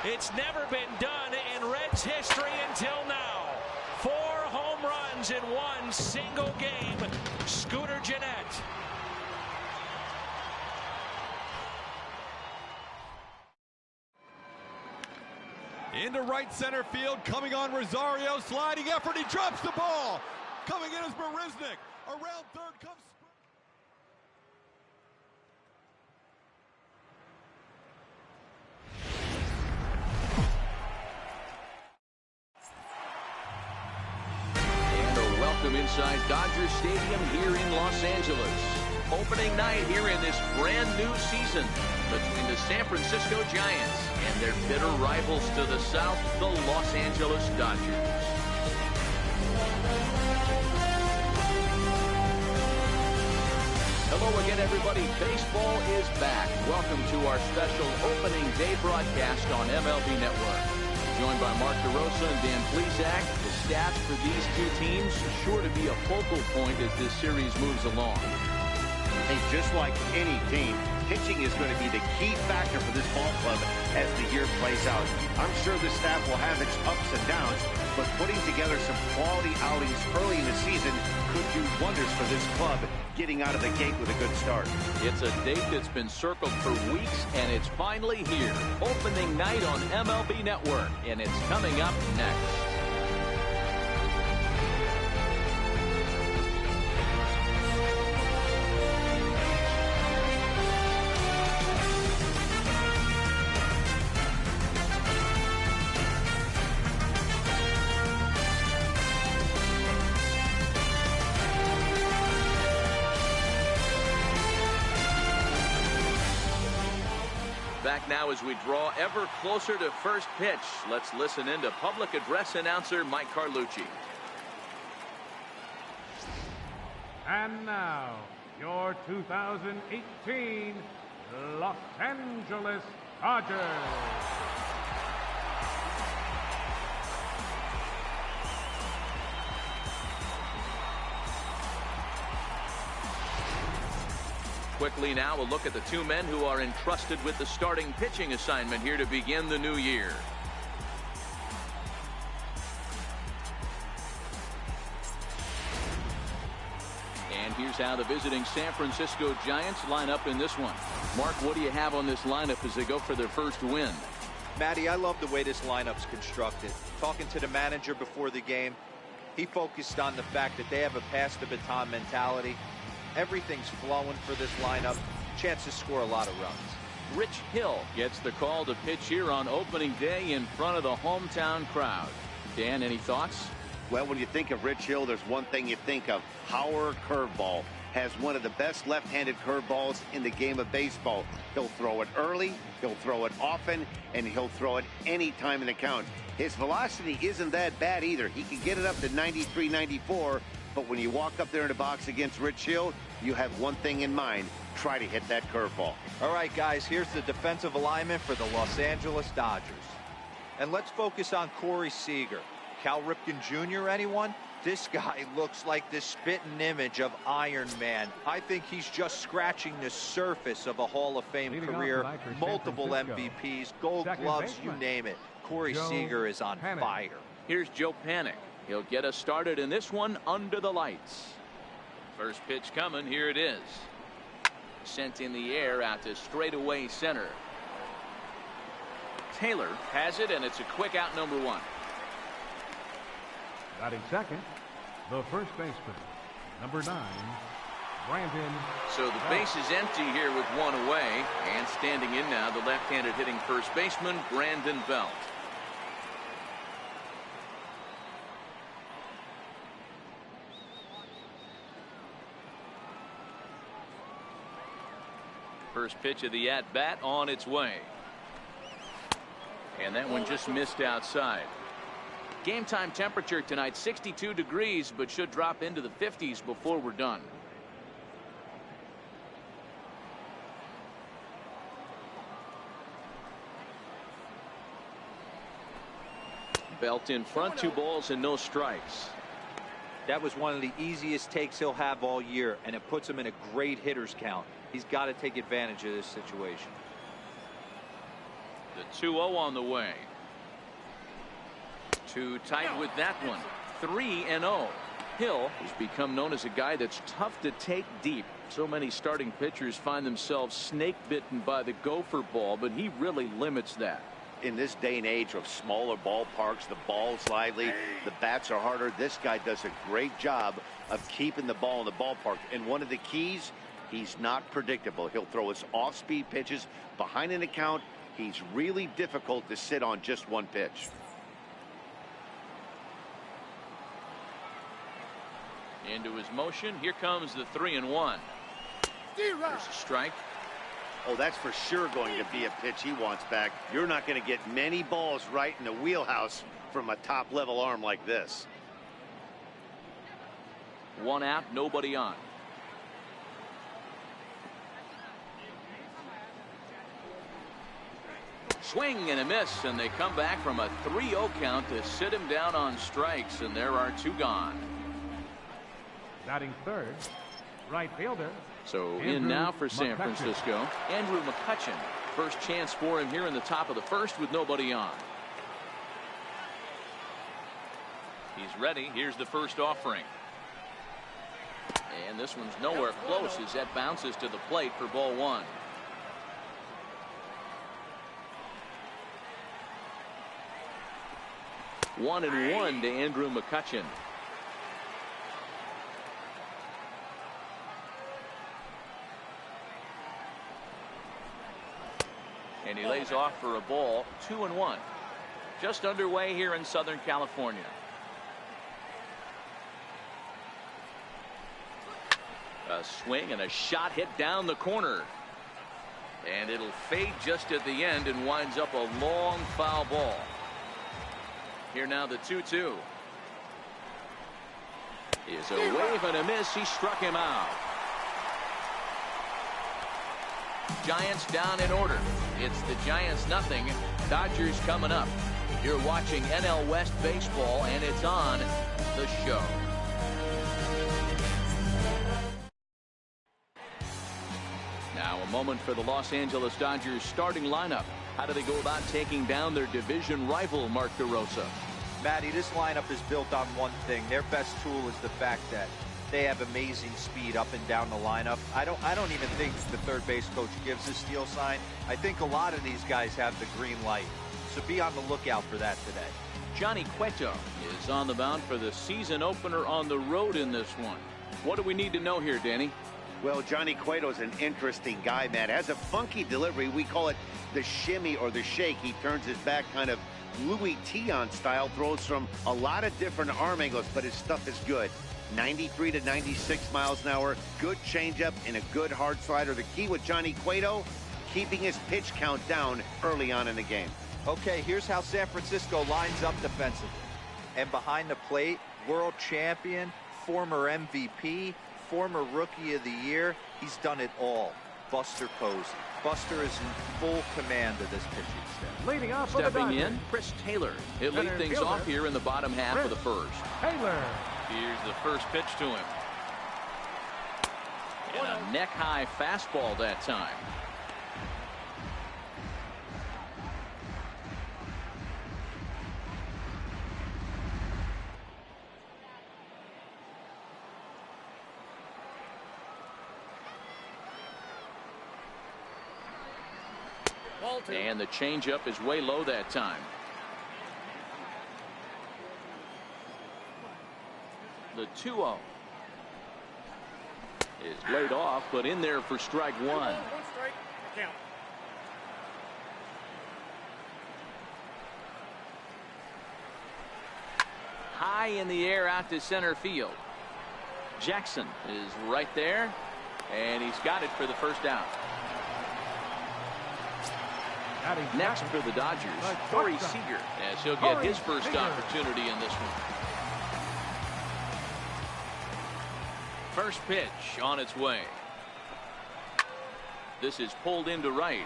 It's never been done in Reds history until now. 4 home runs in one single game. Scooter Gennett. Into right center field, coming on Rosario, sliding effort, he drops the ball. Coming in is Marisnik. Around third comes... Welcome inside Dodger Stadium here in Los Angeles. Opening night here in this brand new season between the San Francisco Giants and their bitter rivals to the south, the Los Angeles Dodgers. Hello again, everybody. Baseball is back. Welcome to our special opening day broadcast on MLB Network. Joined by Mark DeRosa and Dan Plesac. The stats for these two teams sure to be a focal point as this series moves along. And just like any team, pitching is going to be the key factor for this ball club as the year plays out. I'm sure the staff will have its ups and downs, but putting together some quality outings early in the season could do wonders for this club getting out of the gate with a good start. It's a date that's been circled for weeks, and it's finally here. Opening night on MLB Network, and it's coming up next. Back now as we draw ever closer to first pitch. Let's listen in to public address announcer Mike Carlucci. And now, your 2018 Los Angeles Dodgers. Quickly now, a look at the two men who are entrusted with the starting pitching assignment here to begin the new year. And here's how the visiting San Francisco Giants line up in this one. Mark, what do you have on this lineup as they go for their first win? Matty, I love the way this lineup's constructed. Talking to the manager before the game, he focused on the fact that they have a pass the baton mentality. Everything's flowing for this lineup. Chance to score a lot of runs. Rich Hill gets the call to pitch here on opening day in front of the hometown crowd. Dan, any thoughts? Well, when you think of Rich Hill, there's one thing you think of. Power curveball. Has one of the best left-handed curveballs in the game of baseball. He'll throw it early, he'll throw it often, and he'll throw it any time in the count. His velocity isn't that bad either. He can get it up to 93, 94. But when you walk up there in the box against Rich Hill, you have one thing in mind. Try to hit that curveball. All right, guys, here's the defensive alignment for the Los Angeles Dodgers. And let's focus on Corey Seager. Cal Ripken Jr., anyone? This guy looks like the spitting image of Iron Man. I think he's just scratching the surface of a Hall of Fame career. Multiple MVPs, Gold Gloves, you name it. Corey Seager is on fire. Here's Joe Panik. He'll get us started in this one under the lights. First pitch coming. Here it is. Sent in the air out to straightaway center. Taylor has it, and it's a quick out, number one. Batting second, the first baseman, number 9, Brandon. So the base is empty here with one away, and standing in now, the left-handed hitting first baseman, Brandon Belt. First pitch of the at-bat on its way. And that one just missed outside. Game time temperature tonight, 62 degrees, but should drop into the 50s before we're done. Belt in front, 2 balls and no strikes. That was one of the easiest takes he'll have all year, and it puts him in a great hitter's count. He's got to take advantage of this situation. The 2-0 on the way. Too tight with that one. 3-0. Hill has become known as a guy that's tough to take deep. So many starting pitchers find themselves snake bitten by the gopher ball, but he really limits that. In this day and age of smaller ballparks, the ball's lively, the bats are harder. This guy does a great job of keeping the ball in the ballpark. And one of the keys, he's not predictable. He'll throw his off-speed pitches behind an account. He's really difficult to sit on just one pitch. Into his motion. Here comes the 3-1. There's a strike. Oh, that's for sure going to be a pitch he wants back. You're not going to get many balls right in the wheelhouse from a top-level arm like this. 1 out, nobody on. Swing and a miss, and they come back from a 3-0 count to sit him down on strikes, and there are 2 gone. Batting third, right fielder. So Andrew in now for San McCutcheon. Francisco, Andrew McCutcheon. First chance for him here in the top of the first with nobody on. He's ready. Here's the first offering. And this one's nowhere close as that bounces to the plate for ball 1. One and 1 to Andrew McCutcheon. And he lays off for a ball. 2-1. Just underway here in Southern California. A swing and a shot hit down the corner. And it'll fade just at the end and winds up a long foul ball. Here now the 2-2. Is a wave and a miss. He struck him out. Giants down in order. It's the Giants nothing. Dodgers coming up. You're watching NL West baseball, and it's on the show. Now a moment for the Los Angeles Dodgers starting lineup. How do they go about taking down their division rival, Mark DeRosa? Matty, this lineup is built on one thing. Their best tool is the fact that they have amazing speed up and down the lineup. I don't even think the third base coach gives a steal sign. I think a lot of these guys have the green light. So be on the lookout for that today. Johnny Cueto is on the mound for the season opener on the road in this one. What do we need to know here, Danny? Well, Johnny Cueto's an interesting guy, man. Has a funky delivery. We call it the shimmy or the shake. He turns his back kind of Louis Tion style, throws from a lot of different arm angles, but his stuff is good. 93 to 96 miles an hour, good changeup and a good hard slider. The key with Johnny Cueto, keeping his pitch count down early on in the game. Okay, here's how San Francisco lines up defensively. And behind the plate, world champion, former MVP, former Rookie of the Year. He's done it all. Buster Posey. Buster is in full command of this pitching staff. Leading off for the Stepping Dodgers, in, Chris Taylor. He'll lead Center things fielder, off here in the bottom half of the first. Taylor. Here's the first pitch to him. And a neck-high fastball that time. And the changeup is way low that time. The 2-0 is laid off, but in there for strike 1. One strike, count. High in the air out to center field. Jackson is right there, and he's got it for the first out. Next for the Dodgers, Corey Seager, as he'll get his first opportunity in this one. First pitch on its way. This is pulled into right.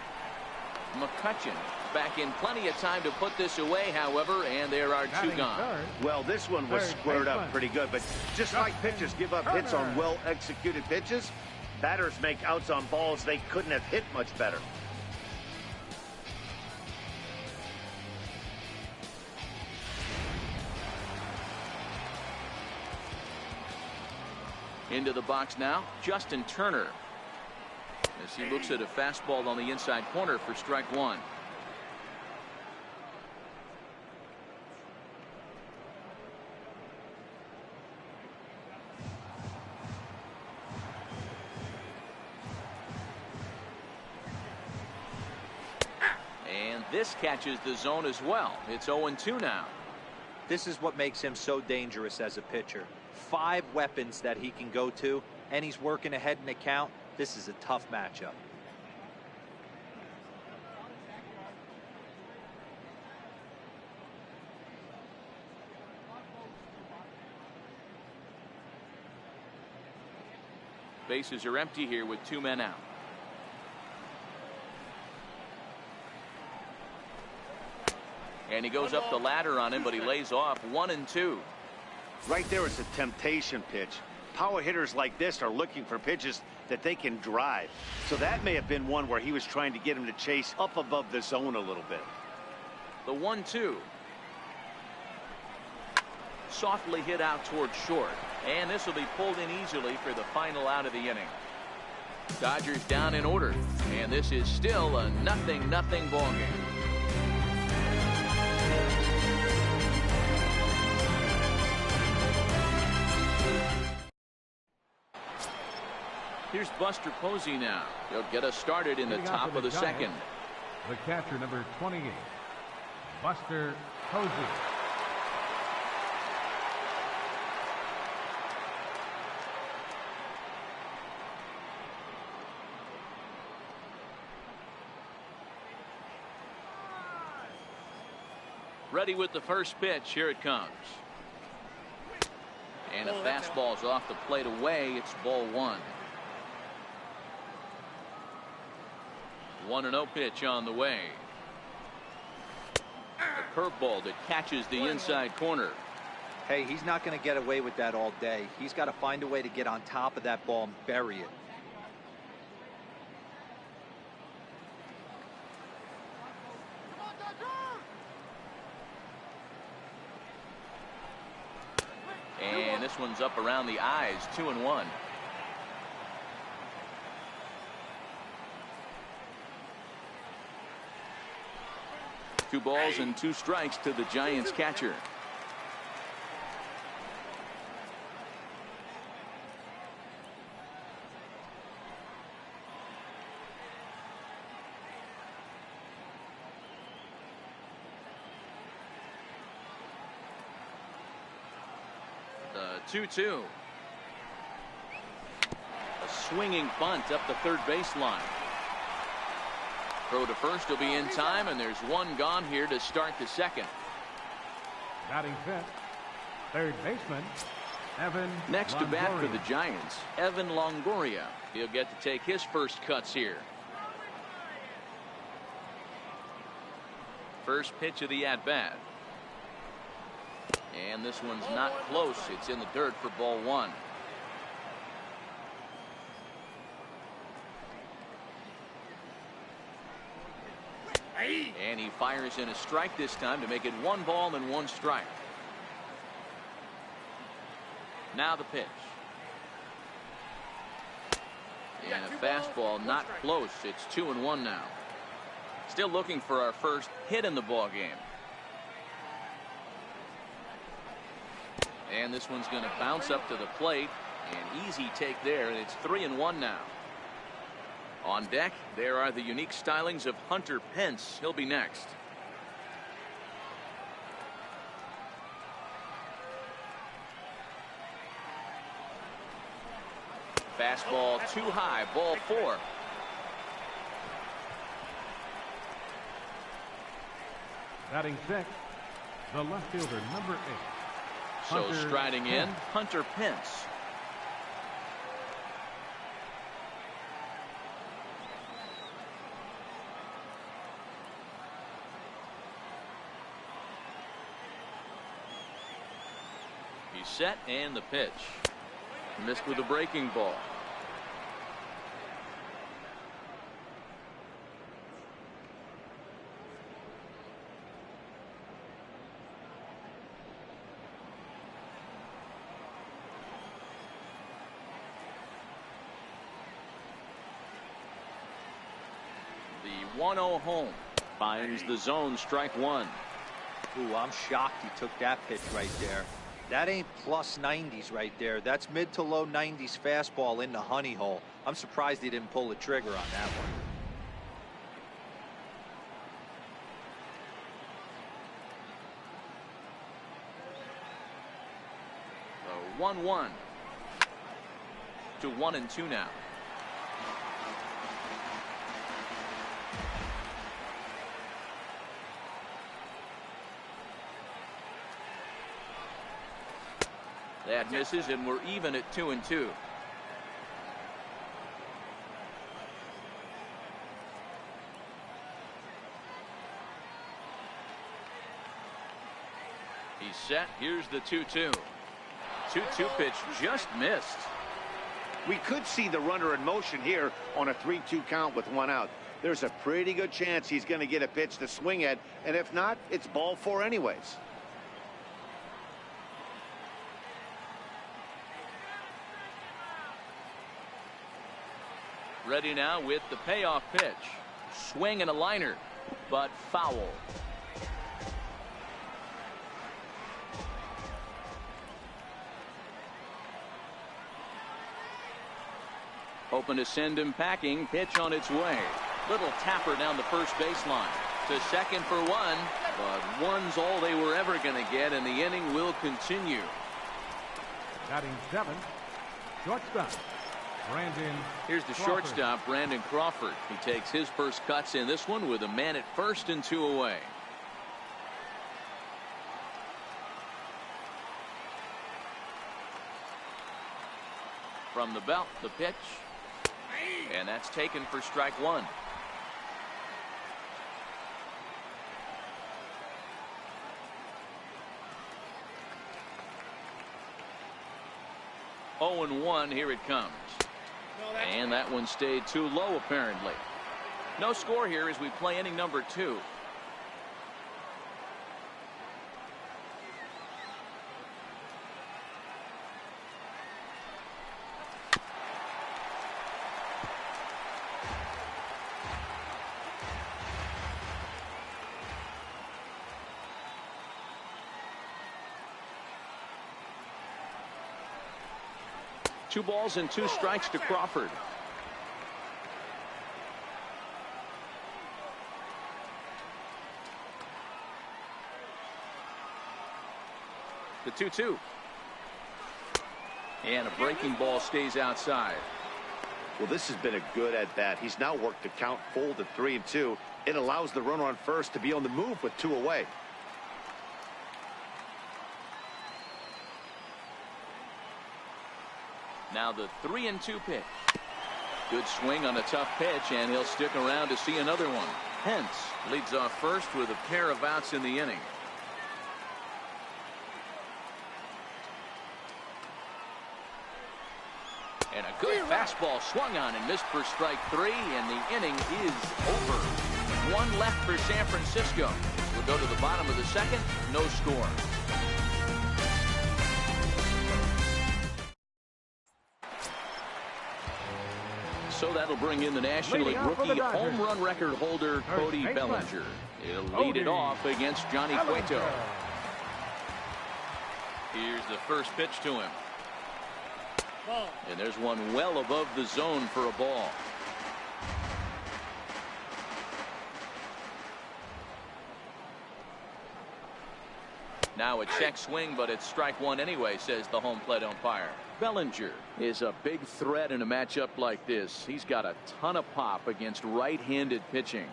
McCutcheon back in plenty of time to put this away, however, and there are 2 gone. Well, this one was squared up pretty good, but just like pitchers give up hits on well-executed pitches, batters make outs on balls they couldn't have hit much better. Into the box now, Justin Turner. As he looks at a fastball on the inside corner for strike one. And this catches the zone as well. It's 0-2 now. This is what makes him so dangerous as a pitcher. 5 weapons that he can go to, and he's working ahead in the count. This is a tough matchup. Bases are empty here with 2 men out. And he goes up the ladder on him, but he lays off 1-2. Right there, it's a temptation pitch. Power hitters like this are looking for pitches that they can drive. So that may have been one where he was trying to get him to chase up above the zone a little bit. The 1-2. Softly hit out toward short. And this will be pulled in easily for the final out of the inning. Dodgers down in order. And this is still a 0-0 ball game. Here's Buster Posey now. He'll get us started in the top of the second. The catcher, number 28, Buster Posey. Ready with the first pitch. Here it comes. And a fastball's off the plate away. It's ball 1. 1-0 pitch on the way. A curveball that catches the inside corner. Hey, he's not going to get away with that all day. He's got to find a way to get on top of that ball and bury it. And this one's up around the eyes. 2-1. Two balls and 2 strikes to the Giants catcher. The 2-2. A swinging bunt up the third baseline. Throw to first will be in time, and there's 1 gone here to start the second. Batting fifth, third baseman, Evan Next Longoria. to bat for the Giants, Evan Longoria. He'll get to take his first cuts here. First pitch of the at-bat. And this one's not close. It's in the dirt for ball 1. And he fires in a strike this time to make it 1 ball and 1 strike. Now the pitch. And a fastball not close. It's 2-1 now. Still looking for our first hit in the ball game. And this one's going to bounce up to the plate. An easy take there, and it's 3-1 now. On deck, there are the unique stylings of Hunter Pence. He'll be next. Fastball too high, ball 4. Batting sixth, the left fielder, number 8. So Hunter striding in, Pence. Hunter Pence. He's set, and the pitch. Missed with a breaking ball. 1-0 home. Finds the zone, strike one. Ooh, I'm shocked he took that pitch right there. That ain't plus 90s right there. That's mid to low 90s fastball in the honey hole. I'm surprised he didn't pull the trigger on that one. So 1-1 to 1-2 now. That misses, and we're even at 2-2. He's set. Here's the 2-2. 2-2 pitch just missed. We could see the runner in motion here on a 3-2 count with one out. There's a pretty good chance he's going to get a pitch to swing at, and if not, it's ball four anyways. Ready now with the payoff pitch. Swing and a liner, but foul. Hoping to send him packing. Pitch on its way. Little tapper down the first baseline. To second for one, but one's all they were ever going to get, and the inning will continue. Batting seventh, shortstop, Brandon. Here's the Crawford. shortstop, Brandon Crawford. He takes his first cuts in this one with a man at first and 2 away. From the belt, the pitch. And that's taken for strike one. Oh, and 1, here it comes. And that one stayed too low, apparently. No score here as we play inning number 2. Two balls and 2 strikes to Crawford. The 2-2. And a breaking ball stays outside. Well, this has been a good at bat. He's now worked the count full to 3-2. It allows the runner on first to be on the move with 2 away. Now the 3-2 pitch. Good swing on a tough pitch, and he'll stick around to see another one. Hence leads off first with a pair of outs in the inning. And a good fastball swung on and missed for strike 3, and the inning is over. 1 left for San Francisco. We'll go to the bottom of the second. No score. So that'll bring in the National League rookie home run record holder Cody Bellinger. He'll lead it off against Johnny Cueto. Here's the first pitch to him. And there's one well above the zone for a ball. Now a check swing, but it's strike one anyway, says the home plate umpire. Bellinger is a big threat in a matchup like this. He's got a ton of pop against right-handed pitching.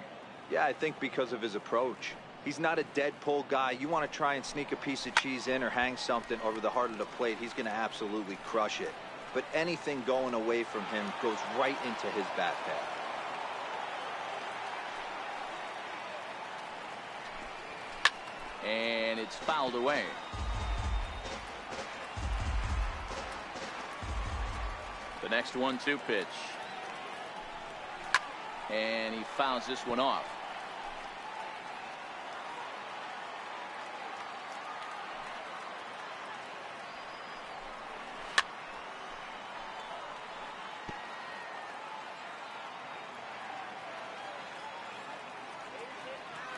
Yeah, I think because of his approach. He's not a dead pull guy. You want to try and sneak a piece of cheese in or hang something over the heart of the plate, he's going to absolutely crush it. But anything going away from him goes right into his bat pad. And it's fouled away. The next 1-2 pitch. And he fouls this one off.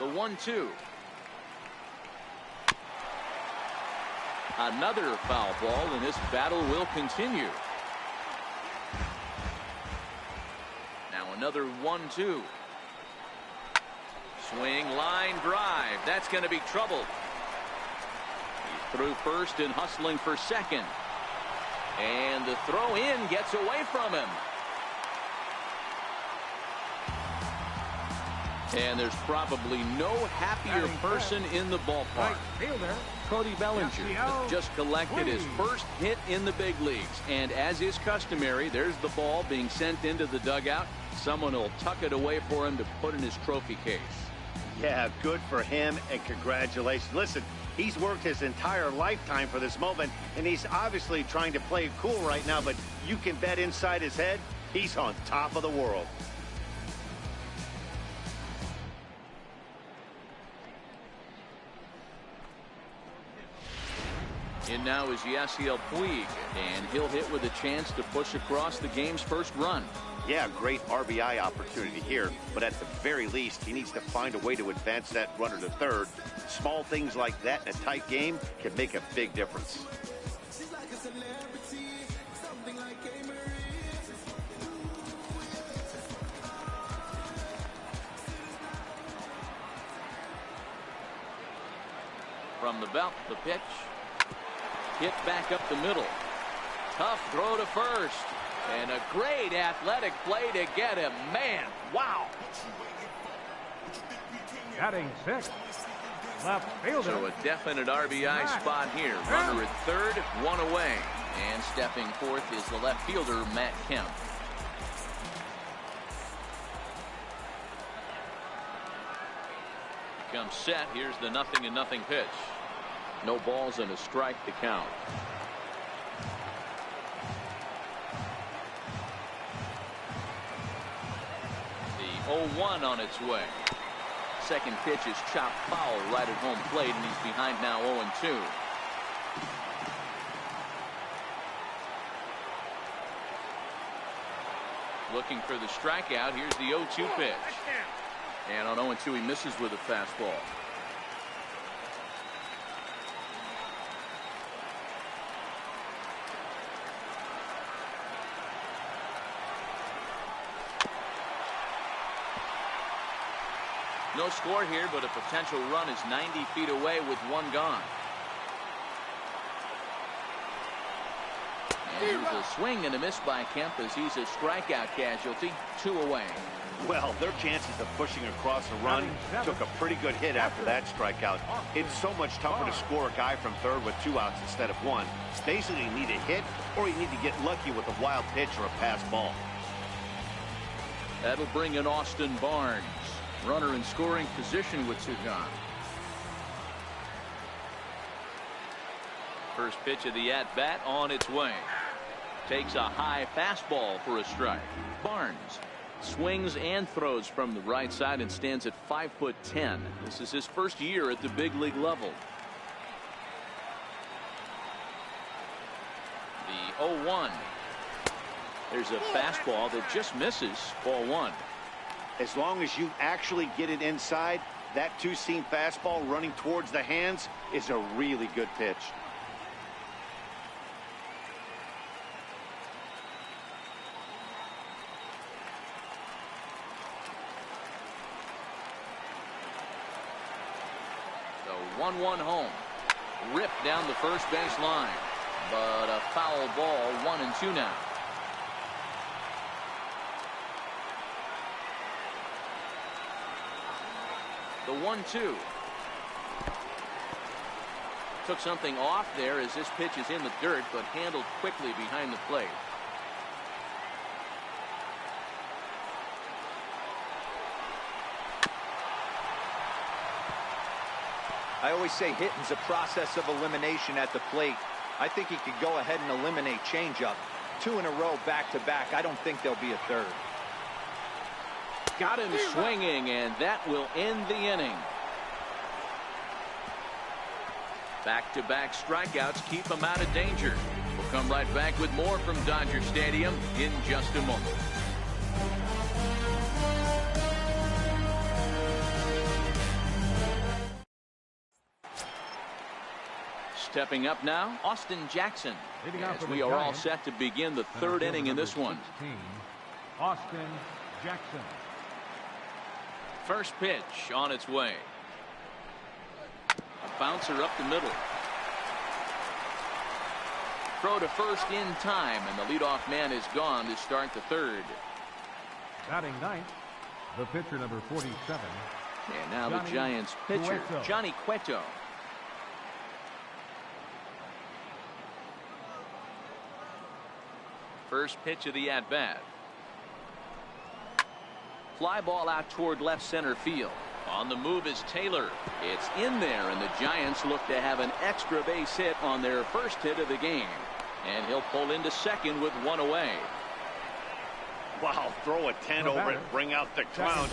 The 1-2. Another foul ball, and this battle will continue. Now another 1-2. Swing, line drive. That's going to be trouble. He's through first and hustling for second. And the throw in gets away from him. And there's probably no happier person in the ballpark. Cody Bellinger has just collected his first hit in the big leagues. And as is customary, there's the ball being sent into the dugout. Someone will tuck it away for him to put in his trophy case. Yeah, good for him, and congratulations. Listen, he's worked his entire lifetime for this moment, and he's obviously trying to play it cool right now, but you can bet inside his head, he's on top of the world. In now is Yasiel Puig, and he'll hit with a chance to push across the game's first run. Yeah, great RBI opportunity here, but at the very least, he needs to find a way to advance that runner to third. Small things like that in a tight game can make a big difference. From the belt, the pitch. Hit back up the middle. Tough throw to first. And a great athletic play to get him. Man, wow. Batting sixth, left fielder. So a definite RBI spot here. Runner at third, one away. And stepping forth is the left fielder, Matt Kemp. Comes set. Here's the 0-0 pitch. No balls and a strike to count. The 0-1 on its way. Second pitch is chopped foul right at home plate, and he's behind now 0-2. Looking for the strikeout. Here's the 0-2 pitch. And on 0-2 he misses with a fastball. No score here, but a potential run is 90 feet away with one gone. And here's a swing and a miss by Kemp as he's a strikeout casualty. 2 away. Well, their chances of pushing across a run took a pretty good hit after that strikeout. It's so much tougher to score a guy from third with 2 outs instead of 1. Basically, you need a hit or you need to get lucky with a wild pitch or a pass ball. That'll bring in Austin Barnes. Runner in scoring position with 2 gone. First pitch of the at-bat on its way. Takes a high fastball for a strike. Barnes swings and throws from the right side and stands at 5'10". This is his first year at the big league level. The 0-1. There's a fastball that just misses. Ball 1. As long as you actually get it inside, that two-seam fastball running towards the hands is a really good pitch. The 1-1 home. Ripped down the first base line. But a foul ball, 1-2 now. The 1-2. Took something off there as this pitch is in the dirt, but handled quickly behind the plate. I always say hitting's a process of elimination at the plate. I think he could go ahead and eliminate changeup. 2 in a row back-to-back. I don't think there'll be a third. Got him swinging, and that will end the inning. Back-to-back strikeouts keep him out of danger. We'll come right back with more from Dodger Stadium in just a moment. Stepping up now, Austin Jackson. As we are all set to begin the third inning in this one. Austin Jackson. First pitch on its way. A bouncer up the middle. Throw to first in time, and the leadoff man is gone to start the third. Batting ninth, the pitcher number 47. And now the Giants pitcher, Johnny Cueto. First pitch of the at-bat. Fly ball out toward left center field. On the move is Taylor. It's in there, and the Giants look to have an extra base hit on their first hit of the game. And he'll pull into second with one away. Wow, throw a tent over it, bring out the clown.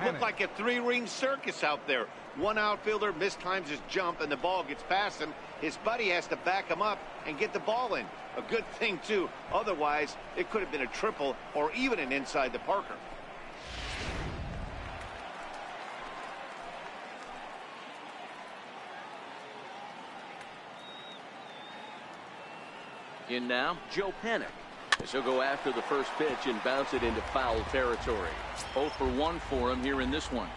Look like a three-ring circus out there. One outfielder mistimes his jump and the ball gets past him. His buddy has to back him up and get the ball in. A good thing, too. Otherwise, it could have been a triple or even an inside the Parker. In now, Joe Panic. As he'll go after the first pitch and bounce it into foul territory. 0 for 1 for him here in this one.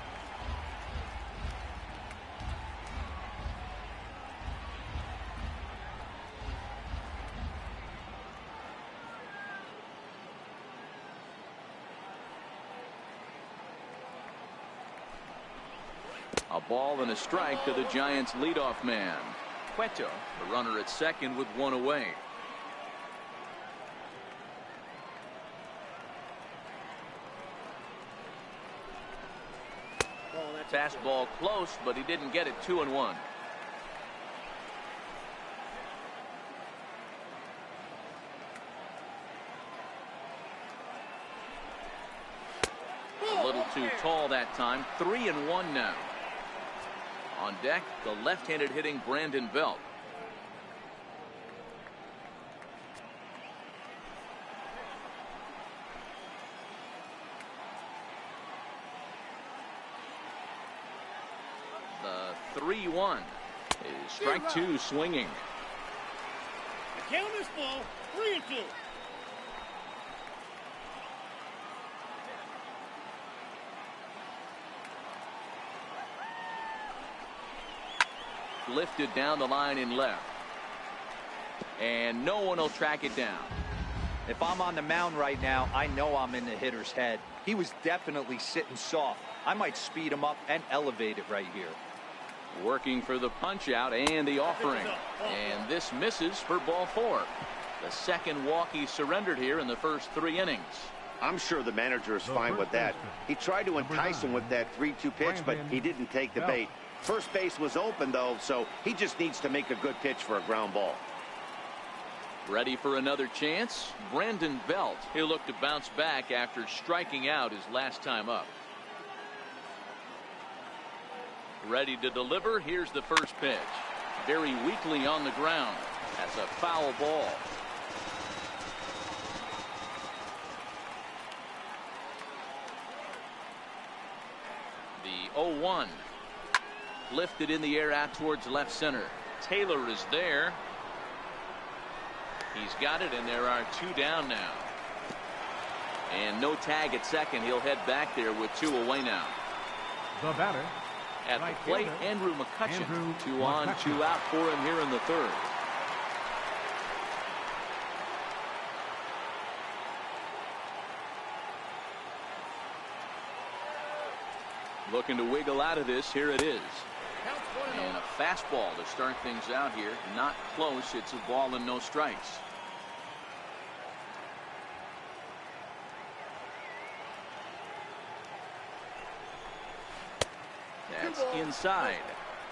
A ball and a strike to the Giants' leadoff man. Cueto, the runner at second with one away. Fastball close, but he didn't get it. 2-1. A little too tall that time. 3-1 now. On deck, the left-handed hitting Brandon Belt. The 3-1 is strike two swinging. The count is full. 3-2. Lifted down the line in left. And no one will track it down. If I'm on the mound right now, I know I'm in the hitter's head. He was definitely sitting soft. I might speed him up and elevate it right here. Working for the punch out and the offering. And this misses for ball 4. The second walk he surrendered here in the first 3 innings. I'm sure the manager is fine with that. He tried to entice him with that 3-2 pitch, but he didn't take the bait. First base was open, though, so he just needs to make a good pitch for a ground ball. Ready for another chance? Brandon Belt. He'll look to bounce back after striking out his last time up. Ready to deliver. Here's the first pitch. Very weakly on the ground. That's a foul ball. The 0-1. Lifted in the air out towards left center. Taylor is there. He's got it, and there are 2 down now. And no tag at second. He'll head back there with 2 away now. The batter. At the plate, Andrew McCutchen. 2 on, 2 out for him here in the third. Looking to wiggle out of this. Here it is. And a fastball to start things out here. Not close. It's a ball and no strikes. That's inside.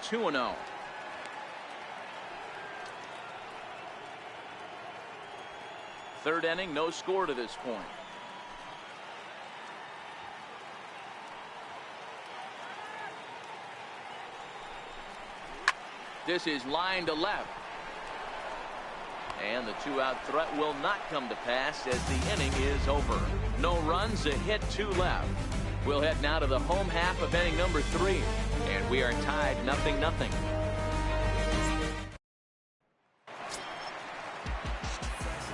2-0. Third inning, no score to this point. This is line to left. And the 2-out threat will not come to pass as the inning is over. No runs, a hit, 2 left. We'll head now to the home half of inning number 3. And we are tied 0-0.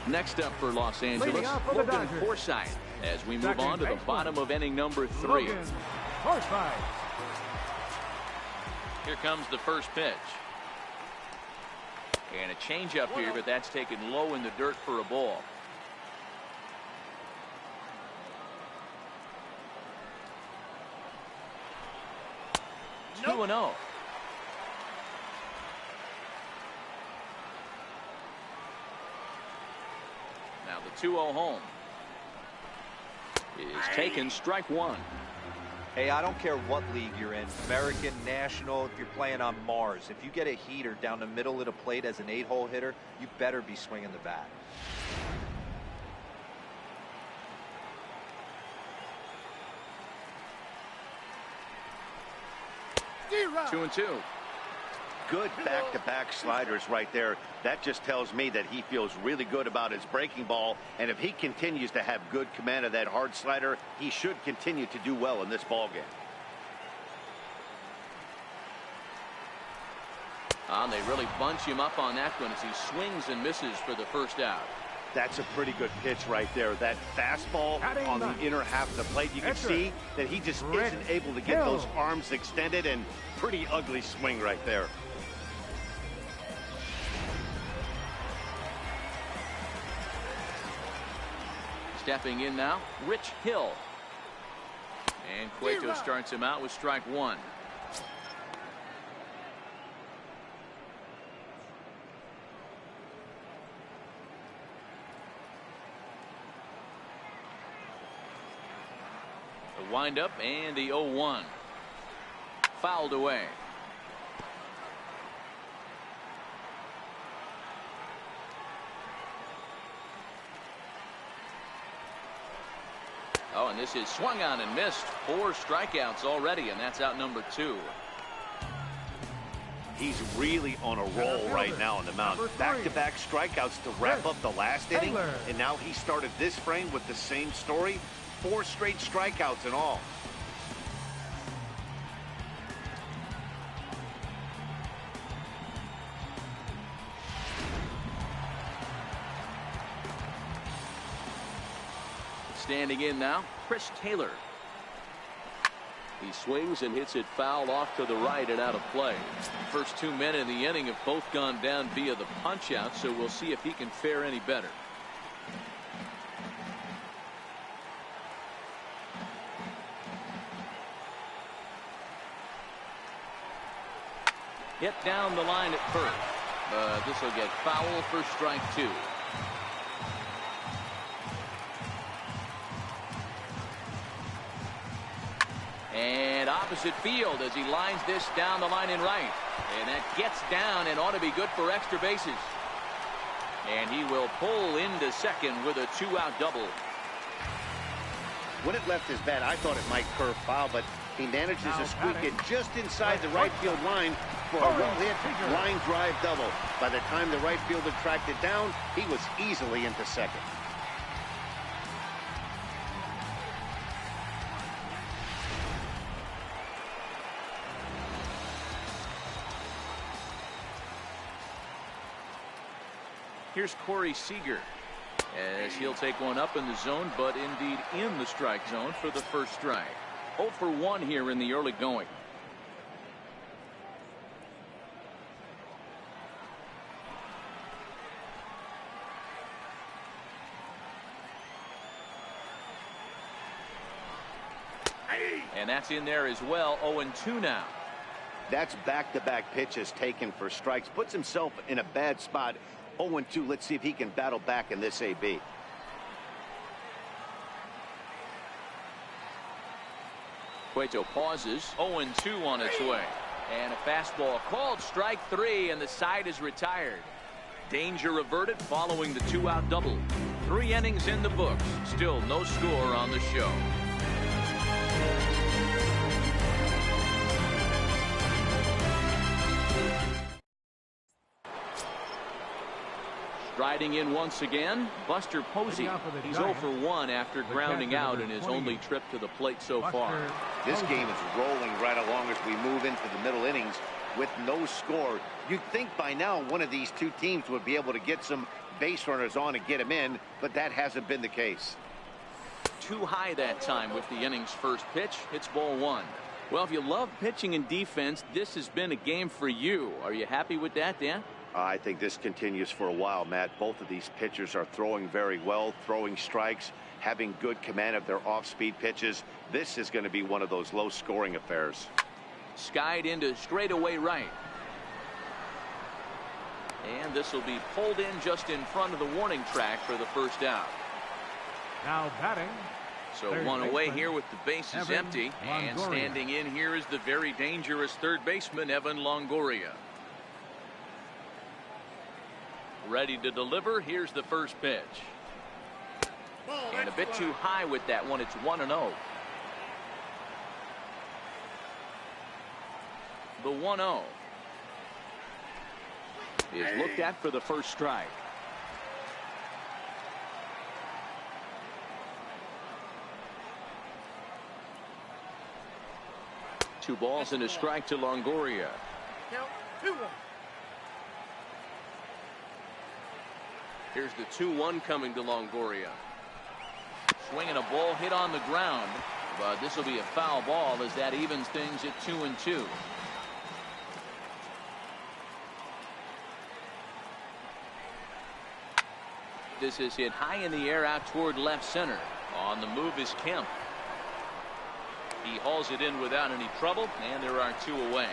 Next up for Los Angeles, Logan Forsythe, as we move on to the bottom of inning number 3. Here comes the first pitch. And a changeup here, but that's taken low in the dirt for a ball. Nope. 2-0. Now the 2-0 home is taken, strike one. Hey, I don't care what league you're in, American, National, if you're playing on Mars. If you get a heater down the middle of the plate as an 8-hole hitter, you better be swinging the bat. Two and two. Good back-to-back sliders right there. That just tells me that he feels really good about his breaking ball, and if he continues to have good command of that hard slider, he should continue to do well in this ball game. They really bunch him up on that one as he swings and misses for the first out. That's a pretty good pitch right there. That fastball on the inner half of the plate. You can see that he just isn't able to get those arms extended, and pretty ugly swing right there. Stepping in now, Rich Hill. And Cueto starts him out with strike one. The windup and the 0-1. Fouled away. Oh, and this is swung on and missed. 4 strikeouts already, and that's out number 2. He's really on a roll right now on the mound. Back-to-back strikeouts to wrap up the last inning, and now he started this frame with the same story. 4 straight strikeouts in all. Standing in now, Chris Taylor. He swings and hits it foul off to the right and out of play. First 2 men in the inning have both gone down via the punch out, so we'll see if he can fare any better. Hit down the line at first. This will get foul for strike 2. And opposite field as he lines this down the line in right. And that gets down and ought to be good for extra bases. And he will pull into second with a 2-out double. When it left his bat, I thought it might curve foul, but he manages to squeak it just inside the right field line for a well-hit line drive double. By the time the right fielder tracked it down, he was easily into second. Here's Corey Seager as he'll take one up in the zone, but indeed in the strike zone for the first strike. 0 for 1 here in the early going. And that's in there as well. 0-2 now. That's back-to-back pitches taken for strikes. Puts himself in a bad spot. 0-2. Let's see if he can battle back in this AB. Cueto pauses. 0-2 on its way. And a fastball called strike 3, and the side is retired. Danger averted following the 2-out double. 3 innings in the books. Still no score on the show. Striding in once again, Buster Posey. He's 0 for 1 after grounding out in his only trip to the plate so far. This game is rolling right along as we move into the middle innings with no score. You'd think by now one of these two teams would be able to get some base runners on and get them in, but that hasn't been the case. Too high that time with the inning's first pitch. It's ball 1. Well, if you love pitching and defense, this has been a game for you. Are you happy with that, Dan? I think this continues for a while, Matt. Both of these pitchers are throwing very well, throwing strikes, having good command of their off-speed pitches. This is going to be one of those low-scoring affairs. Skied into straightaway right. And this will be pulled in just in front of the warning track for the first out. Now batting. So one away here with the bases empty. And standing in here is the very dangerous third baseman, Evan Longoria. Ready to deliver. Here's the first pitch. And a bit too high with that one. It's 1-0. The 1-0 is looked at for the first strike. Two balls and a strike to Longoria. Count 2-1. Here's the 2-1 coming to Longoria. Swinging a ball hit on the ground, but this will be a foul ball as that evens things at 2-2. This is hit high in the air out toward left center. On the move is Kemp. He hauls it in without any trouble, and there are two away.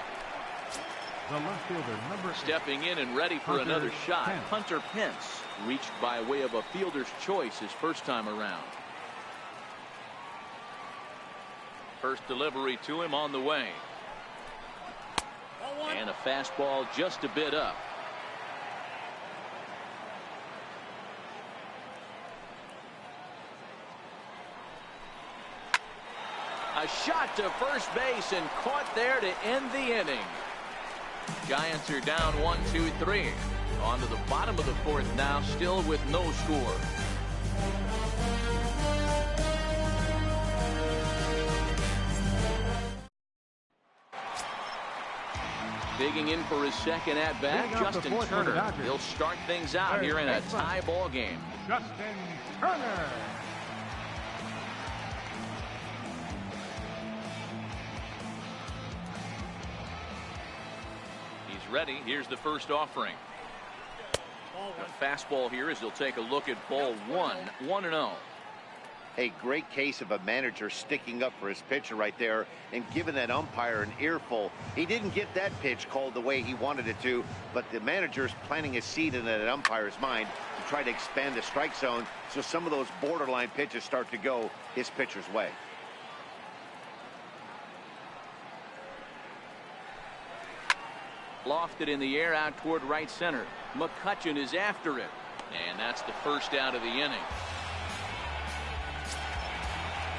The left fielder, number Stepping in and ready for another shot, Hunter Pence, reached by way of a fielder's choice his first time around. First delivery to him on the way. And a fastball just a bit up. A shot to first base and caught there to end the inning. Giants are down 1-2-3. On to the bottom of the fourth now, still with no score. Digging in for his second at-bat, Justin Turner. He'll start things out here in a tie ball game. Justin Turner. Ready. Here's the first offering. A fastball here as he'll take a look at ball 1. 1-0. A great case of a manager sticking up for his pitcher right there and giving that umpire an earful. He didn't get that pitch called the way he wanted it to, but the manager's planting a seed in that umpire's mind to try to expand the strike zone so some of those borderline pitches start to go his pitcher's way. Lofted in the air out toward right center. McCutchen is after it. And that's the first out of the inning.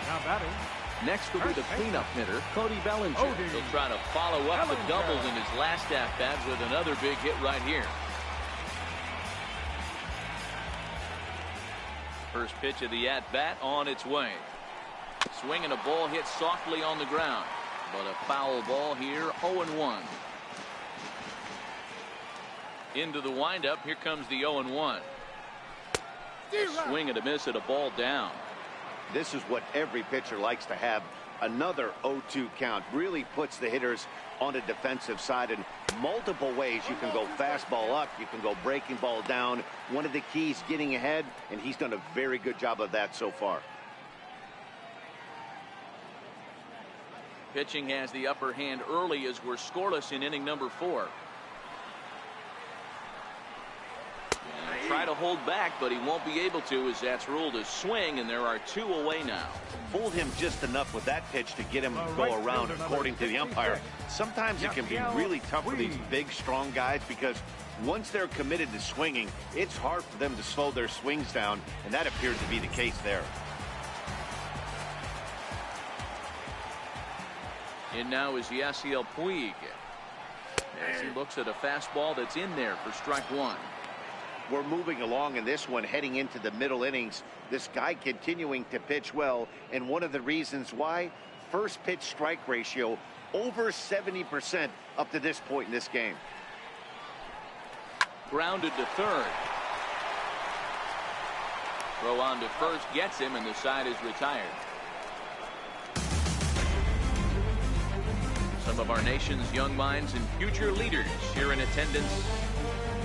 Now batting. Next will be the cleanup hitter, Cody Bellinger. He'll try to follow up the doubles in his last at-bat with another big hit right here. First pitch of the at-bat on its way. Swinging a ball hit softly on the ground. But a foul ball here, 0-1. Into the windup. Here comes the 0-1. Swing and a miss at a ball down. This is what every pitcher likes to have. Another 0-2 count really puts the hitters on the defensive side in multiple ways. You can go fastball up. You can go breaking ball down. One of the keys, getting ahead, and he's done a very good job of that so far. Pitching has the upper hand early as we're scoreless in inning number 4. Try to hold back, but he won't be able to as that's ruled a swing, and there are two away now. Fooled him just enough with that pitch to get him to go around, according to the umpire. Sometimes it can be really tough for these big, strong guys because once they're committed to swinging, it's hard for them to slow their swings down, and that appears to be the case there. And now is Yasiel Puig as he looks at a fastball that's in there for strike 1. We're moving along in this one, heading into the middle innings. This guy continuing to pitch well, and one of the reasons why, first pitch strike ratio over 70% up to this point in this game. Grounded to third. Throw on to first gets him, and the side is retired. Some of our nation's young minds and future leaders here in attendance.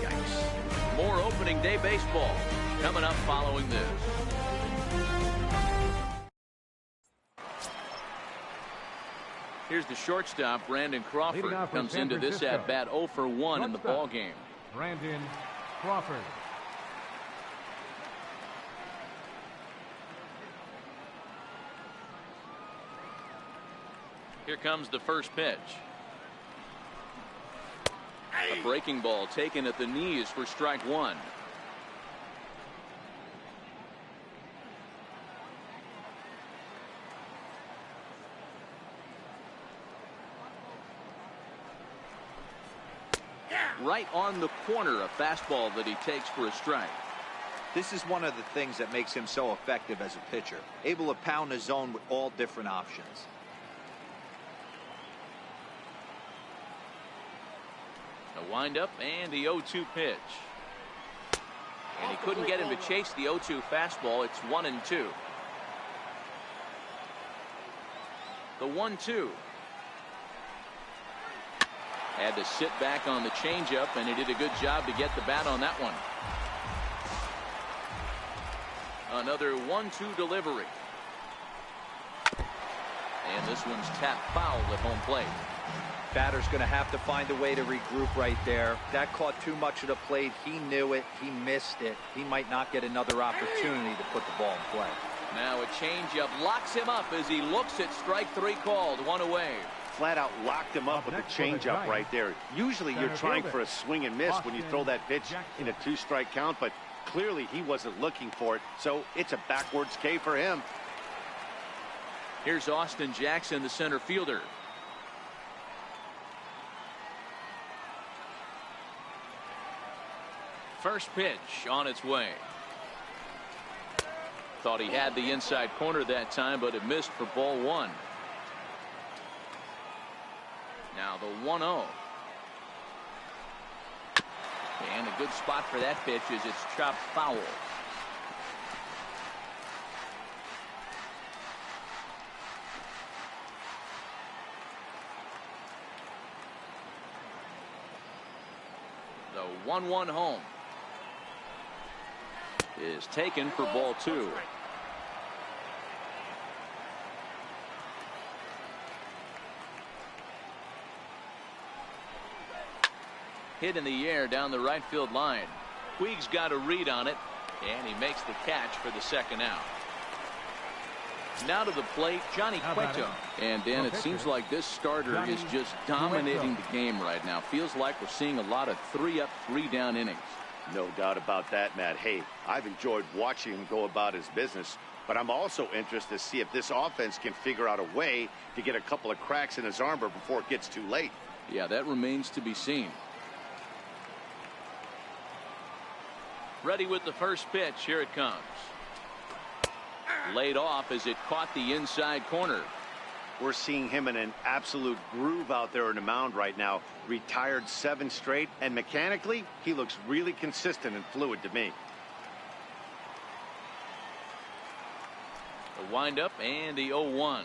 Yikes. More opening day baseball coming up following this. Here's the shortstop, Brandon Crawford, comes into this at bat 0 for 1 in the ball game. Brandon Crawford. Here comes the first pitch. A breaking ball taken at the knees for strike one. Right on the corner, a fastball that he takes for a strike. This is one of the things that makes him so effective as a pitcher, able to pound the zone with all different options. A windup and the 0-2 pitch. And he couldn't get him to chase the 0-2 fastball. It's 1-2. The 1-2. Had to sit back on the changeup, and he did a good job to get the bat on that one. Another 1-2 delivery. And this one's tapped foul at home plate. Batter's going to have to find a way to regroup right there. That caught too much of the plate. He knew it. He missed it. He might not get another opportunity to put the ball in play. Now a changeup locks him up as he looks at strike three called. One away. Flat out locked him up with the changeup right there. Usually you're trying for a swing and miss when you throw that pitch in a 2-strike count, but clearly he wasn't looking for it, so it's a backwards K for him. Here's Austin Jackson, the center fielder. First pitch on its way. Thought he had the inside corner that time, but it missed for ball one. Now the 1-0. And a good spot for that pitch is it's chopped foul. The 1-1 home is taken for ball two. Hit in the air down the right field line. Puig's got a read on it, and he makes the catch for the second out. Now to the plate, Johnny Cueto. And Dan, it seems like this starter is just dominating the game right now. Feels like we're seeing a lot of 3-up, 3-down innings. No doubt about that, Matt. Hey, I've enjoyed watching him go about his business, but I'm also interested to see if this offense can figure out a way to get a couple of cracks in his armor before it gets too late. Yeah, that remains to be seen. Ready with the first pitch. Here it comes. Laid off as it caught the inside corner. We're seeing him in an absolute groove out there in the mound right now. Retired 7 straight, and mechanically, he looks really consistent and fluid to me. The windup and the 0-1.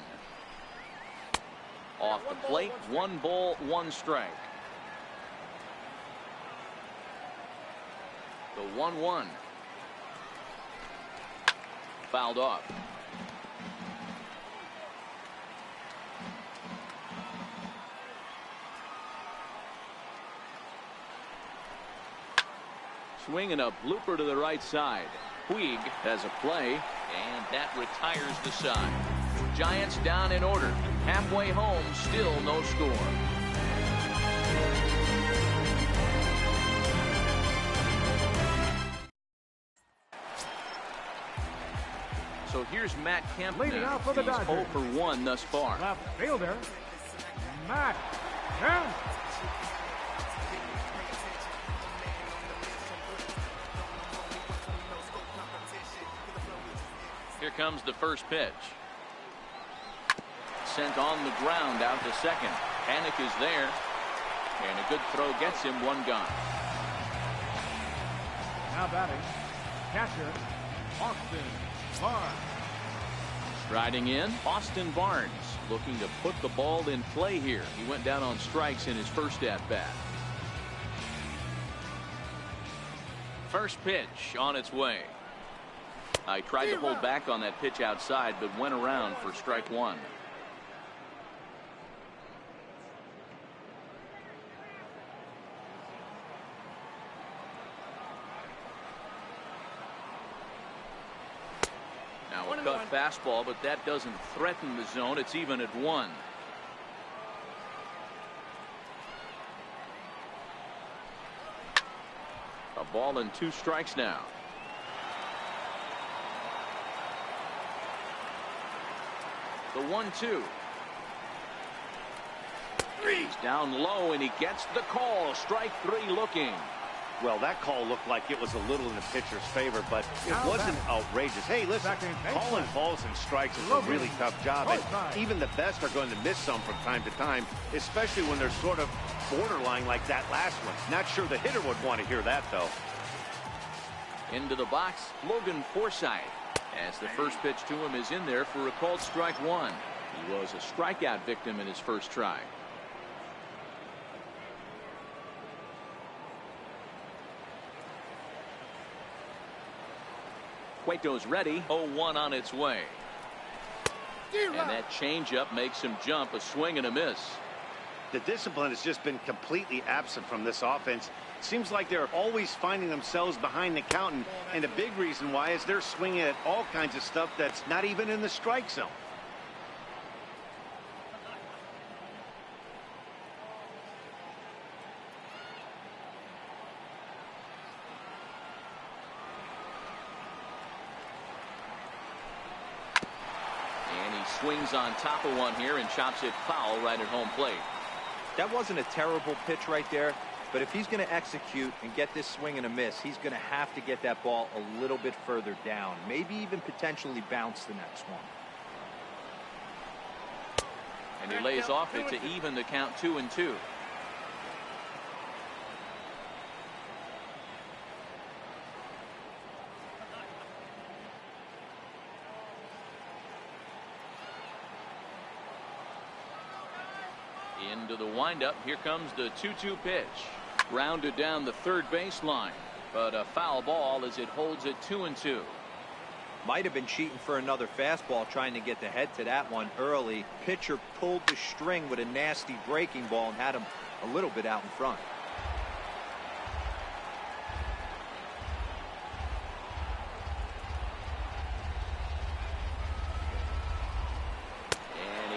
Off the plate, 1 ball, 1 strike. The 1-1. Fouled off. Swinging a blooper to the right side. Puig has a play, and that retires the side. Giants down in order. Halfway home, still no score. So here's Matt Kemp now. He's 0 for 1 thus far. Left fielder, Matt Kemp. comes the first pitch. Sent on the ground out to second. Panic is there. And a good throw gets him one gone. Now batting, catcher, Austin Barnes. Striding in, Austin Barnes looking to put the ball in play here. He went down on strikes in his first at bat. First pitch on its way. I tried to hold back on that pitch outside, but went around for strike one. Now a cut fastball, but that doesn't threaten the zone. It's even at 1. A ball and 2 strikes now. The 1-2. He's down low and he gets the call. Strike 3 looking. Well, that call looked like it was a little in the pitcher's favor, but it wasn't outrageous. Hey, listen, calling balls and strikes is a really tough job, and even the best are going to miss some from time to time, especially when they're sort of borderline like that last one. Not sure the hitter would want to hear that, though. Into the box, Logan Forsythe, as the first pitch to him is in there for a called strike 1. He was a strikeout victim in his first try. Cueto's ready. 0-1 on its way. And that changeup makes him jump. A swing and a miss. The discipline has just been completely absent from this offense. Seems like they're always finding themselves behind the count, and a big reason why is they're swinging at all kinds of stuff that's not even in the strike zone. Swings on top of one here and chops it foul right at home plate. That wasn't a terrible pitch right there, but if he's going to execute and get this swing and a miss, he's going to have to get that ball a little bit further down, maybe even potentially bounce the next one. And he lays off it to even the count 2-2. Into the windup. Here comes the 2-2 pitch. Grounded down the third baseline, but a foul ball as it holds it 2-2. Might have been cheating for another fastball, trying to get the head to that one early. Pitcher pulled the string with a nasty breaking ball and had him a little bit out in front.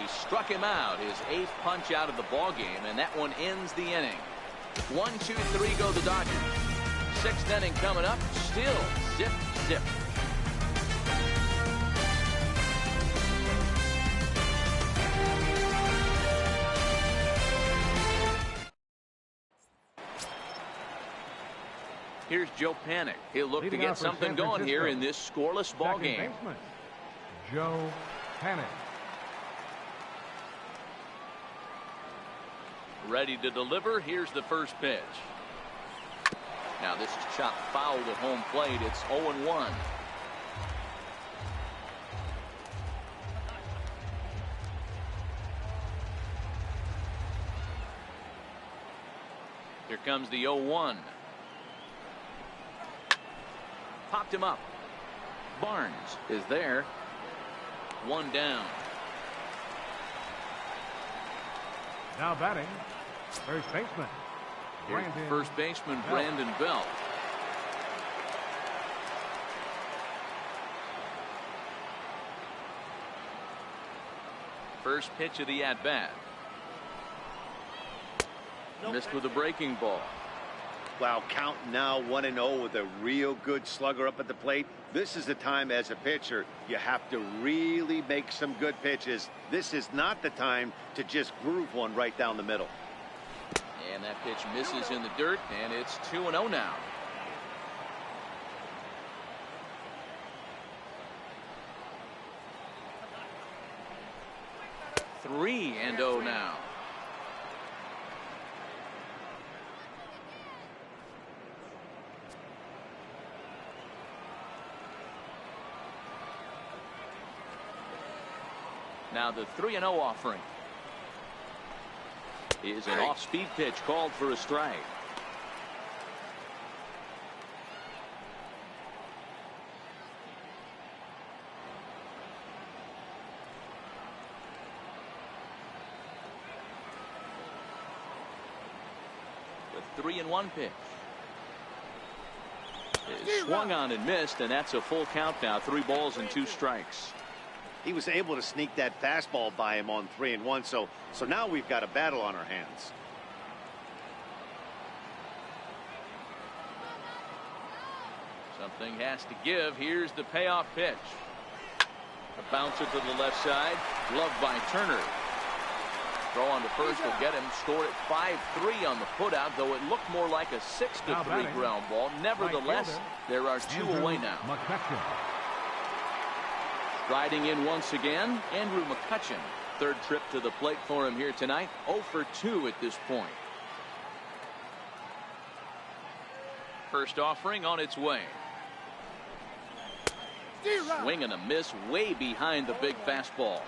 Struck him out, his 8th punch out of the ball game, and that one ends the inning. 1, 2, 3 go the Dodgers. 6th inning coming up. Still zip, zip. Here's Joe Panic. He'll look to get something going here in this scoreless ball game. Joe Panic. Ready to deliver. Here's the first pitch. Now this is chopped foul at home plate. It's 0-1. Here comes the 0-1. Popped him up. Barnes is there. 1 down. Now batting, first baseman. First baseman Brandon Belt. First pitch of the at-bat. Missed with a breaking ball. Wow, count now 1-0 with a real good slugger up at the plate. This is the time as a pitcher you have to really make some good pitches. This is not the time to just groove one right down the middle. And that pitch misses in the dirt, and it's 2-0 now. 3-0 now. Now the 3-0 offering is an off-speed pitch called for a strike. The 3-1 pitch is swung on and missed, and that's a full count now. 3 balls and 2 strikes. He was able to sneak that fastball by him on 3-1, so now we've got a battle on our hands. Something has to give. Here's the payoff pitch. A bouncer to the left side, gloved by Turner. Throw on to first will get him. Scored at 5-3 on the putout, though it looked more like a 6-3 ground ball. Nevertheless, there are 2 away now. Riding in once again, Andrew McCutchen. 3rd trip to the plate for him here tonight. 0 for 2 at this point. First offering on its way. Swing and a miss way behind the big fastball.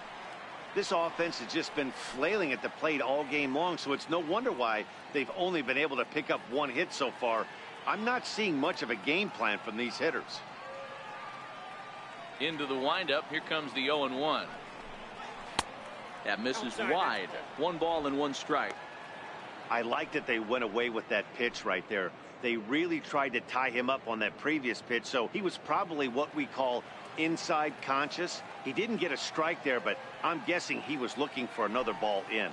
This offense has just been flailing at the plate all game long, so it's no wonder why they've only been able to pick up 1 hit so far. I'm not seeing much of a game plan from these hitters. Into the windup. Here comes the 0-1. That misses wide. 1 ball and 1 strike. I like that they went away with that pitch right there. They really tried to tie him up on that previous pitch, so he was probably what we call inside conscious. He didn't get a strike there, but I'm guessing he was looking for another ball in.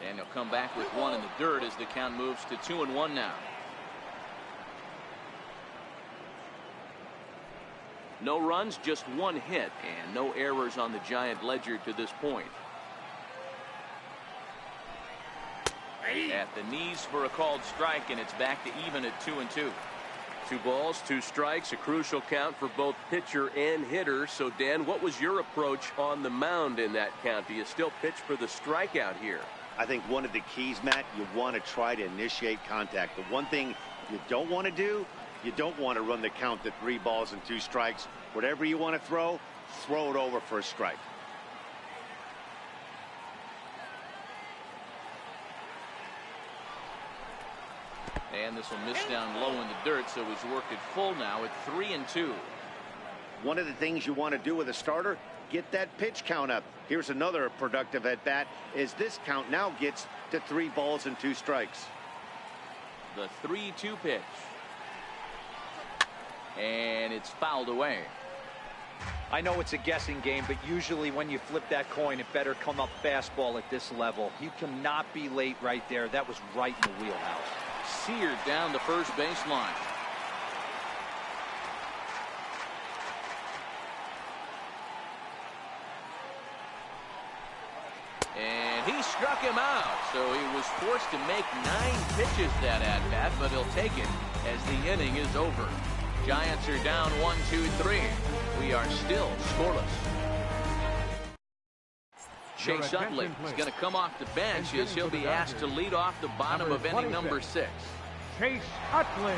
And he'll come back with 1 in the dirt as the count moves to 2-1 now. No runs, just 1 hit, and no errors on the Giant ledger to this point. At the knees for a called strike, and it's back to even at 2-2. 2 balls, 2 strikes, a crucial count for both pitcher and hitter. So, Dan, what was your approach on the mound in that count? Do you still pitch for the strikeout here? I think one of the keys, Matt, you want to try to initiate contact. The one thing you don't want to do, you don't want to run the count to 3 balls and 2 strikes. Whatever you want to throw it over for a strike. And this will miss down low in the dirt, so he's worked it full now at 3-2. One of the things you want to do with a starter, get that pitch count up. Here's another productive at bat as this count now gets to 3 balls and 2 strikes. The 3-2 pitch. And it's fouled away. I know it's a guessing game, but usually when you flip that coin, it better come up fastball at this level. You cannot be late right there. That was right in the wheelhouse. Seared down the first baseline. And he struck him out, so he was forced to make 9 pitches that at bat, but he'll take it as the inning is over. Giants are down 1-2-3. We are still scoreless. Chase Utley is going to come off the bench as he'll be asked to lead off the bottom of inning number 6. Chase Utley.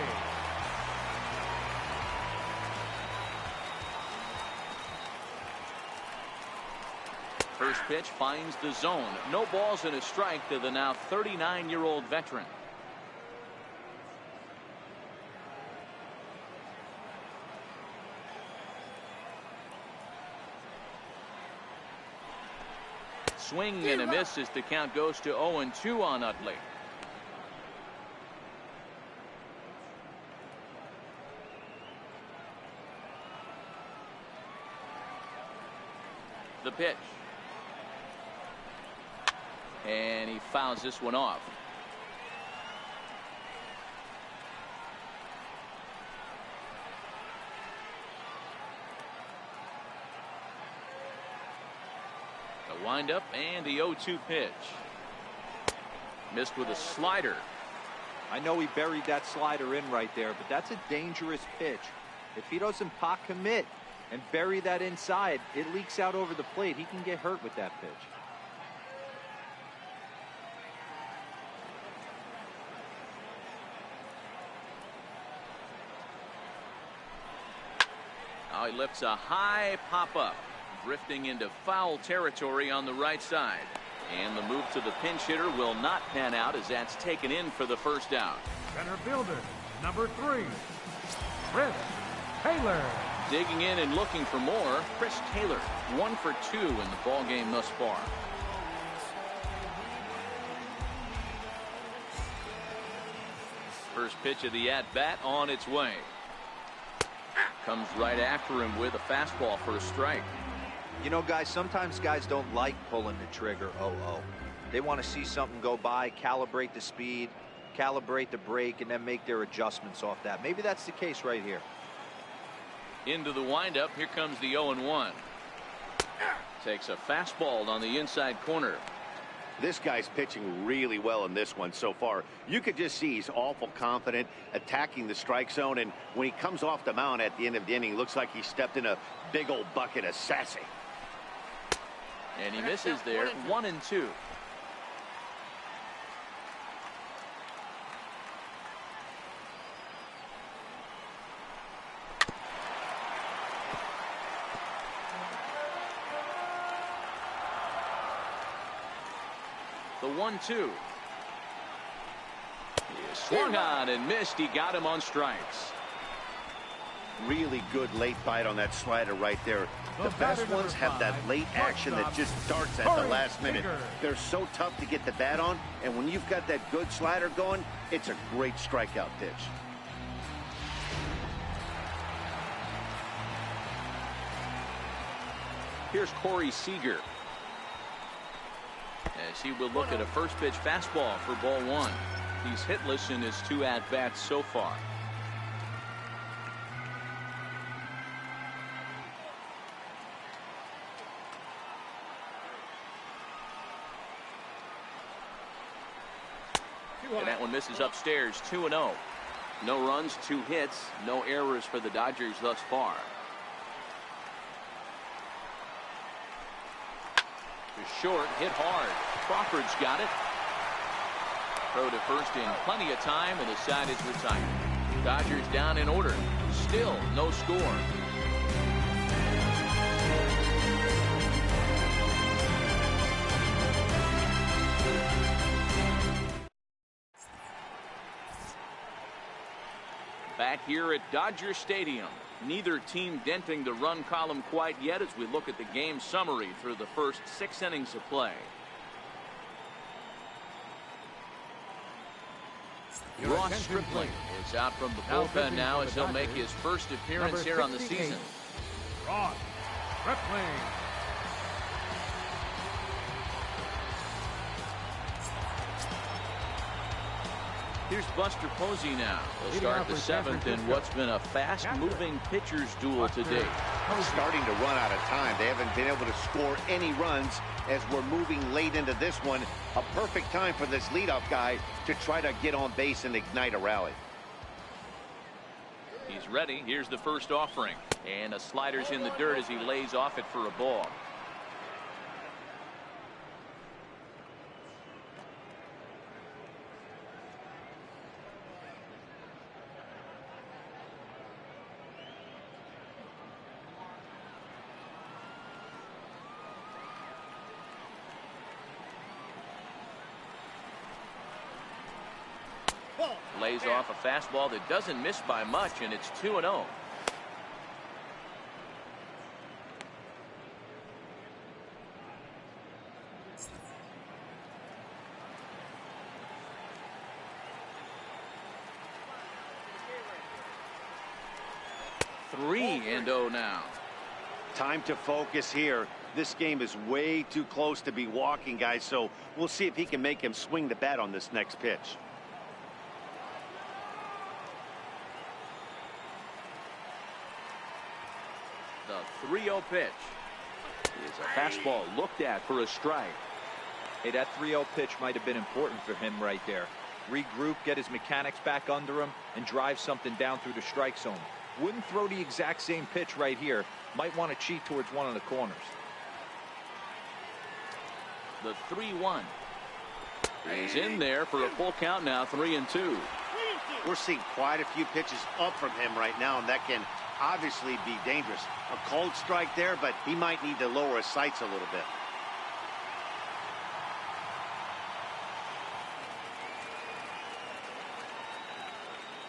First pitch finds the zone. No balls and a strike to the now 39-year-old veteran. Swing and a miss as the count goes to 0-2 on Utley. The pitch. And he fouls this one off. The windup and the 0-2 pitch. Missed with a slider. I know he buried that slider in right there, but that's a dangerous pitch. If he doesn't pot commit, and bury that inside. It leaks out over the plate. He can get hurt with that pitch. Now he lifts a high pop-up, drifting into foul territory on the right side. And the move to the pinch hitter will not pan out as that's taken in for the first out. Center fielder, number 3, Chris Taylor. Digging in and looking for more, Chris Taylor, 1 for 2 in the ball game thus far. First pitch of the at-bat on its way. Comes right after him with a fastball for a strike. You know, guys, sometimes guys don't like pulling the trigger. They want to see something go by, calibrate the speed, calibrate the brake, and then make their adjustments off that. Maybe that's the case right here. Into the windup. Here comes the 0-1. Takes a fastball on the inside corner. This guy's pitching really well in this one so far. You could just see he's awful confident attacking the strike zone, and when he comes off the mound at the end of the inning, looks like he stepped in a big old bucket of sassy. And he misses there. 1-2. The 1-2. He swung on and missed. He got him on strikes. Really good late bite on that slider right there. The best ones have that late action that just darts at the last minute. They're so tough to get the bat on, and when you've got that good slider going, it's a great strikeout pitch. Here's Corey Seager, as he will look at a first pitch fastball for ball 1. He's hitless in his 2 at-bats so far. And that one misses upstairs. 2-0. No runs, 2 hits, no errors for the Dodgers thus far. Short, hit hard. Crawford's got it. Throw to first in plenty of time, and the side is retired. Dodgers down in order. Still no score. Back here at Dodger Stadium. Neither team denting the run column quite yet as we look at the game summary through the first 6 innings of play. Ross Stripling is out from the bullpen now as he'll make his first appearance here on the season. Ross Stripling. Here's Buster Posey now. He'll start the 7th in what's been a fast-moving pitcher's duel to date. Starting to run out of time. They haven't been able to score any runs as we're moving late into this one. A perfect time for this leadoff guy to try to get on base and ignite a rally. He's ready. Here's the first offering. And a slider's in the dirt as he lays off it for a ball. Lays off a fastball that doesn't miss by much, and it's 2-0. Three and 0 now. Time to focus here. This game is way too close to be walking, guys, so we'll see if he can make him swing the bat on this next pitch. The 3-0 pitch is a fastball looked at for a strike. Hey, that 3-0 pitch might have been important for him right there. Regroup, get his mechanics back under him, and drive something down through the strike zone. Wouldn't throw the exact same pitch right here. Might want to cheat towards one of the corners. The 3-1 is in there for a full count now, 3-2. We're seeing quite a few pitches up from him right now, and that can obviously be dangerous. A cold strike there, but he might need to lower his sights a little bit.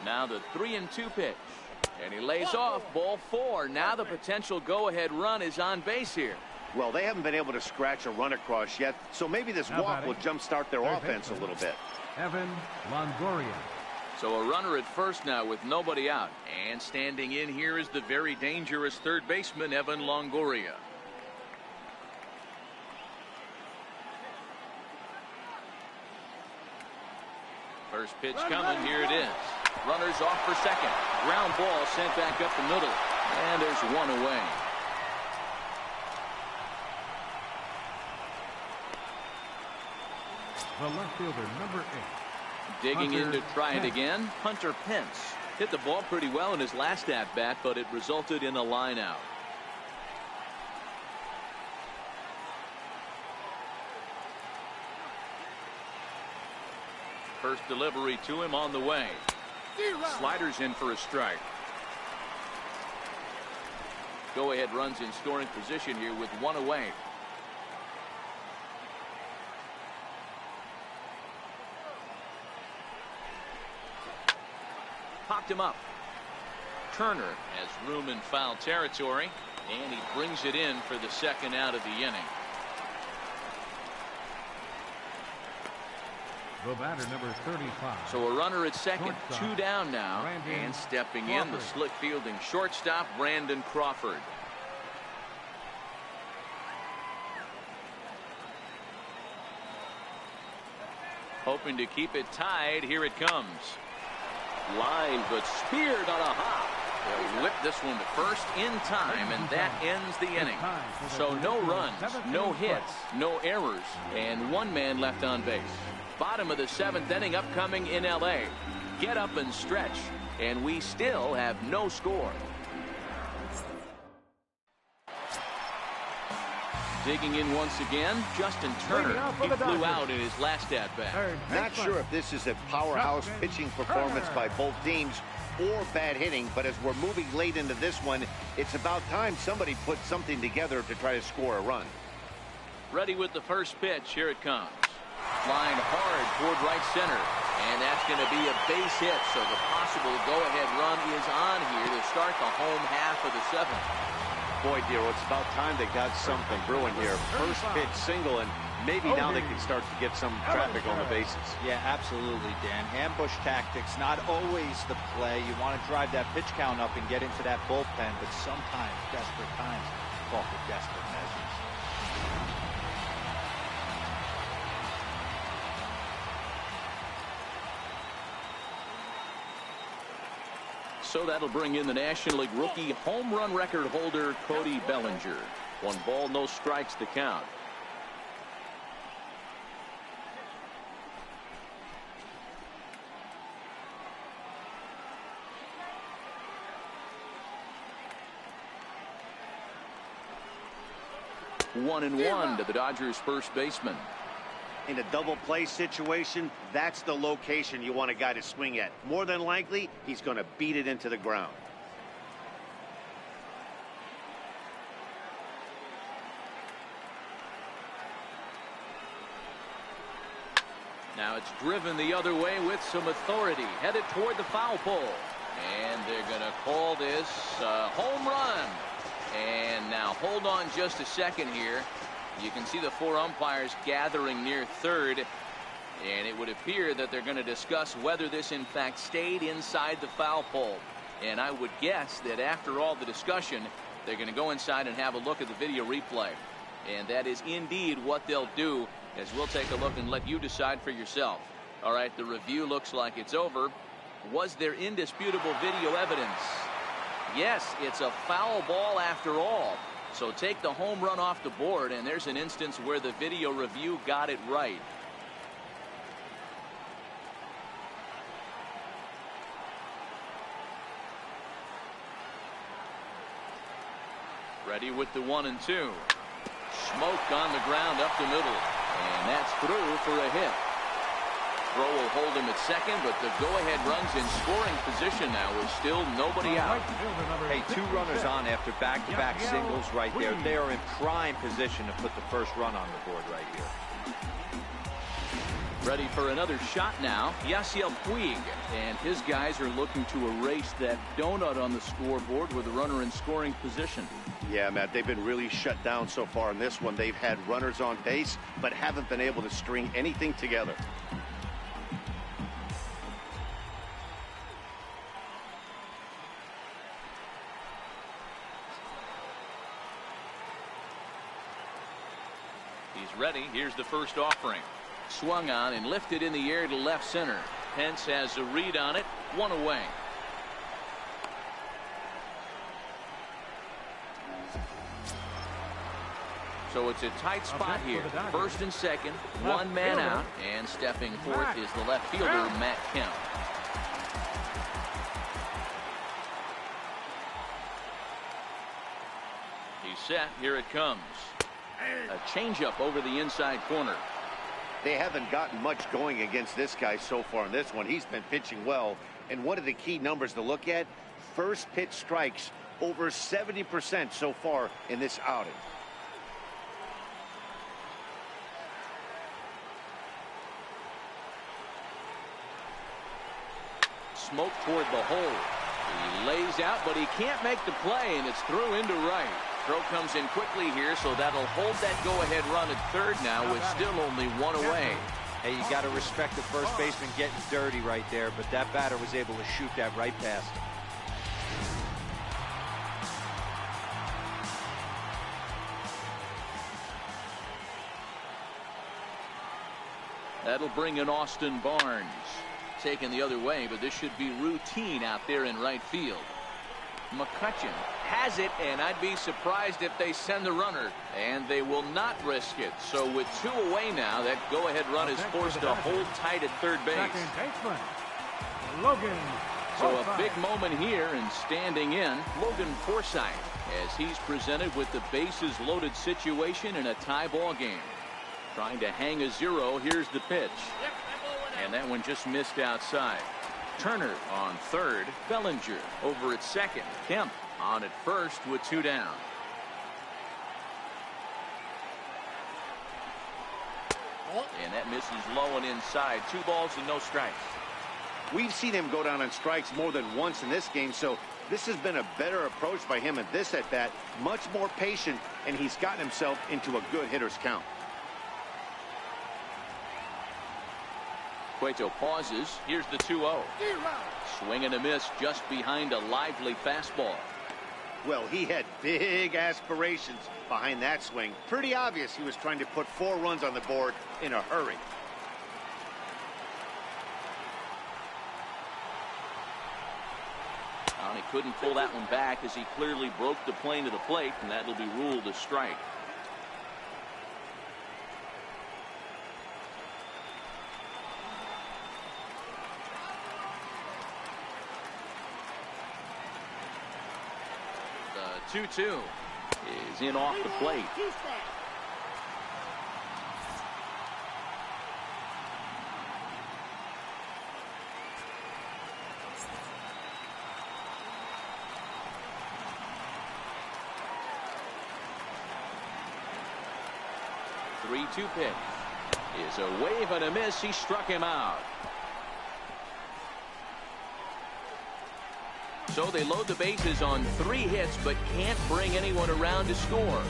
Now the 3-2 pitch. And he lays off, ball 4. Now the potential go-ahead run is on base here. Well, they haven't been able to scratch a run across yet, so maybe this walk will jumpstart their offense a little bit. Evan Longoria. So a runner at first now with nobody out. And standing in here is the very dangerous third baseman, Evan Longoria. First pitch coming. Here it is. Runners off for second. Ground ball sent back up the middle. And there's one away. The left fielder, number 8. Digging in to try it Pence. again. Hunter Pence hit the ball pretty well in his last at-bat, but it resulted in a line out. First delivery to him on the way. Sliders in for a strike. Go ahead runs in scoring position here with one away. Popped him up. Turner has room in foul territory, and he brings it in for the second out of the inning. The batter, number 35. So a runner at second, Shortstop, 2 down now, Brandon and stepping in, the Crawford. slick fielding shortstop, Brandon Crawford. Hoping to keep it tied. Here it comes. Line, but speared on a hop. They'll whip this one to first in time, and that ends the inning. So no runs, no hits, no errors, and one man left on base. Bottom of the 7th inning upcoming in LA. Get up and stretch, and we still have no score. Digging in once again, Justin Turner. He flew out in his last at-bat. Not sure if this is a powerhouse pitching performance by both teams or bad hitting, but as we're moving late into this one, it's about time somebody put something together to try to score a run. Ready with the first pitch. Here it comes. Flying hard toward right center, and that's going to be a base hit, so the possible go-ahead run is on here to start the home half of the 7th. Boy, Dero, it's about time they got something brewing here. First pitch single, and maybe now they can start to get some traffic on the bases. Yeah, absolutely, Dan. Ambush tactics, not always the play. You want to drive that pitch count up and get into that bullpen, but sometimes desperate times call for desperate measures. So that'll bring in the National League rookie home run record holder Cody Bellinger. 1 ball, no strikes to count. One and one to the Dodgers first baseman. In a double play situation, that's the location you want a guy to swing at. More than likely, he's going to beat it into the ground. Now it's driven the other way with some authority, headed toward the foul pole, and they're going to call this a home run. And now hold on just a second here. You can see the 4 umpires gathering near third, and it would appear that they're going to discuss whether this in fact stayed inside the foul pole. And I would guess that after all the discussion, they're going to go inside and have a look at the video replay. And that is indeed what they'll do, as we'll take a look and let you decide for yourself. All right, the review looks like it's over. Was there indisputable video evidence? Yes, it's a foul ball after all. So take the home run off the board, and there's an instance where the video review got it right. Ready with the 1 and 2. Smoke on the ground up the middle. And that's through for a hit. Throw will hold him at second, but the go-ahead runs in scoring position now with still nobody out. Hey, 2 runners on after back-to-back singles right there. They are in prime position to put the first run on the board right here. Ready for another shot now, Yasiel Puig. And his guys are looking to erase that donut on the scoreboard with a runner in scoring position. Yeah, Matt, they've been really shut down so far in this one. They've had runners on base, but haven't been able to string anything together. He's ready. Here's the first offering. Swung on and lifted in the air to left center. Pence has a read on it. 1 away. So it's a tight spot here. First and second. 1 man out. And stepping forth is the left fielder, Matt Kemp. He's set. Here it comes. A changeup over the inside corner. They haven't gotten much going against this guy so far in this one. He's been pitching well. And one of the key numbers to look at, first pitch strikes over 70% so far in this outing. Smoke toward the hole. He lays out, but he can't make the play, and it's through into right. Throw comes in quickly here, so that'll hold that go-ahead run at third now with still only 1 away. Hey, you got to respect the first baseman getting dirty right there, but that batter was able to shoot that right past him. That'll bring in Austin Barnes. Taken the other way, but this should be routine out there in right field. McCutchen has it, and I'd be surprised if they send the runner, and they will not risk it. So with 2 away now, that go-ahead run is forced to hold tight at third base. So a big moment here, and standing in, Logan Forsythe, as he's presented with the bases loaded situation in a tie ball game. Trying to hang a 0. Here's the pitch. And that one just missed outside. Turner on third. Bellinger over at second. Kemp on at first with 2 down. And that misses low and inside. 2 balls and no strikes. We've seen him go down on strikes more than once in this game, so this has been a better approach by him at this at-bat. Much more patient, and he's gotten himself into a good hitter's count. Cueto pauses. Here's the 2-0. Swing and a miss just behind a lively fastball. Well, he had big aspirations behind that swing. Pretty obvious he was trying to put 4 runs on the board in a hurry. Well, he couldn't pull that one back as he clearly broke the plane to the plate, and that'll be ruled a strike. The 2-2 is in off the plate. The 3-2 pitch is a wave and a miss. He struck him out. So they load the bases on 3 hits, but can't bring anyone around to score.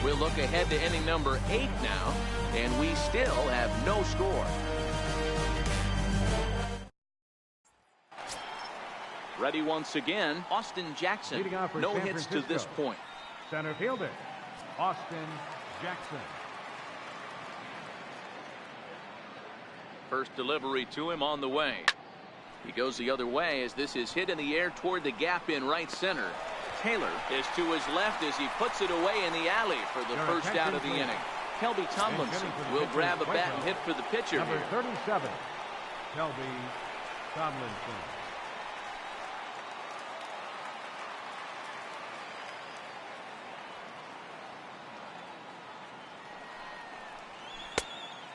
We'll look ahead to inning number 8 now, and we still have no score. Ready once again, Austin Jackson. No hits to this point. Center fielder, Austin Jackson. First delivery to him on the way. He goes the other way as this is hit in the air toward the gap in right center. Taylor is to his left as he puts it away in the alley for the first out of the inning. Kelby Tomlinson will grab a bat and hit for the pitcher. Number 37, Kelby Tomlinson.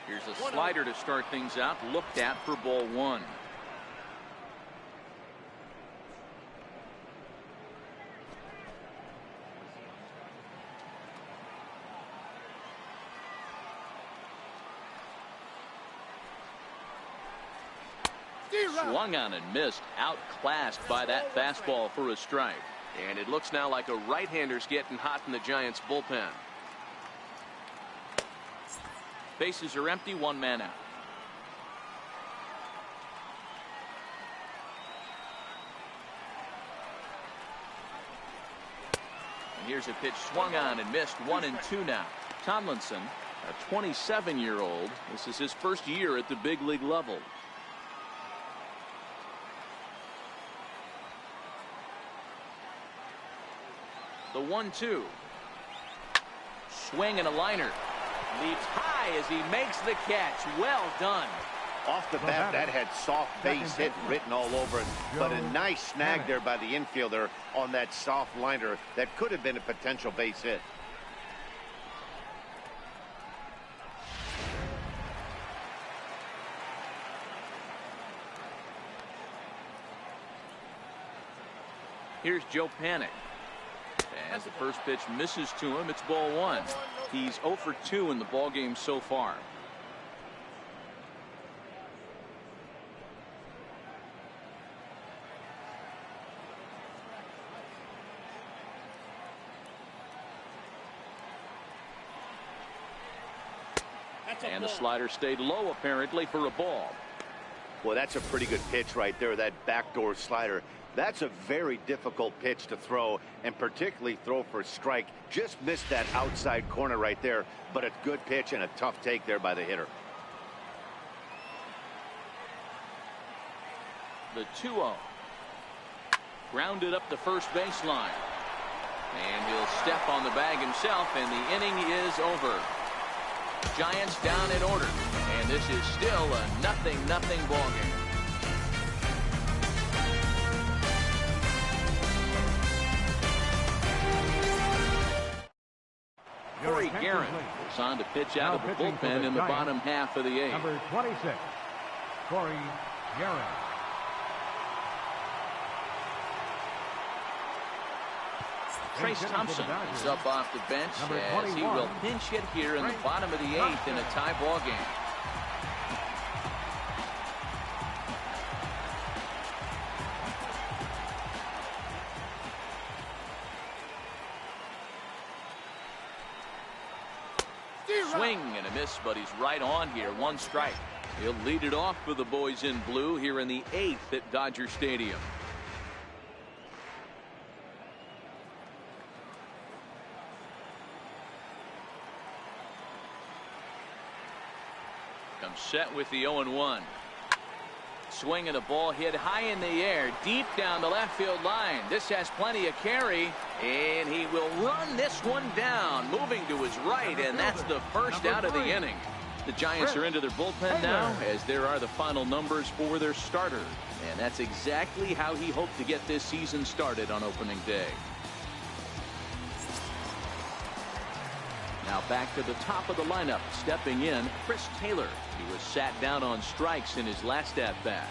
Here's a slider to start things out, looked at for ball one. Swung on and missed, outclassed by that fastball for a strike. And it looks now like a right-hander's getting hot in the Giants bullpen. Bases are empty, one man out. And here's a pitch swung on and missed, 1-2 now. Tomlinson, a 27-year-old. This is his first year at the big league level. The 1-2. Swing and a liner. Leaps high as he makes the catch. Well done. Off the bat, that had soft base hit written all over it, but a nice snag there by the infielder on that soft liner that could have been a potential base hit. Here's Joe Panic. As the first pitch misses to him, it's ball one. He's 0 for 2 in the ball game so far. And the slider stayed low apparently for a ball. Well, that's a pretty good pitch right there, that backdoor slider. That's a very difficult pitch to throw, and particularly throw for a strike. Just missed that outside corner right there, but a good pitch and a tough take there by the hitter. The 2-0. Grounded up the first baseline. And he'll step on the bag himself, and the inning is over. Giants down in order, and this is still a 0-0 ball game. Corey Guerin is on to pitch out of the bullpen in the bottom half of the eighth. Number 26, Corey Guerin. Trace Thompson is up off the bench as he will pinch hit here in the bottom of the eighth in a tie ball game. Swing and a miss, but he's right on here. One strike. He'll lead it off for the boys in blue here in the eighth at Dodger Stadium. Comes set with the 0-1. Swing and a ball hit high in the air, deep down the left field line. This has plenty of carry, and he will run this one down, moving to his right, and that's the first out of the inning. The Giants are into their bullpen now, as there are the final numbers for their starter. And that's exactly how he hoped to get this season started on opening day. Now back to the top of the lineup, stepping in, Chris Taylor. He was sat down on strikes in his last at-bat.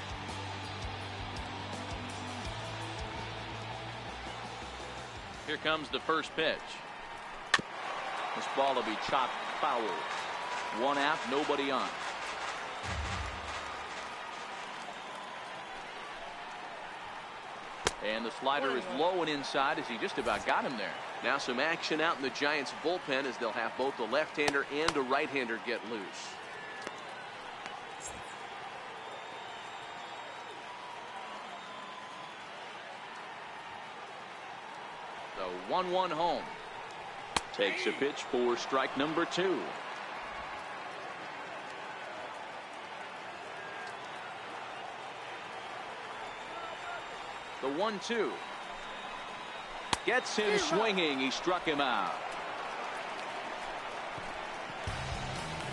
Here comes the first pitch. This ball will be chopped foul. One out, nobody on. And the slider is low and inside as he just about got him there. Now some action out in the Giants bullpen as they'll have both a left-hander and a right-hander get loose. The 1-1 home. Takes a pitch for strike number 2. The 1-2. Gets him swinging. He struck him out.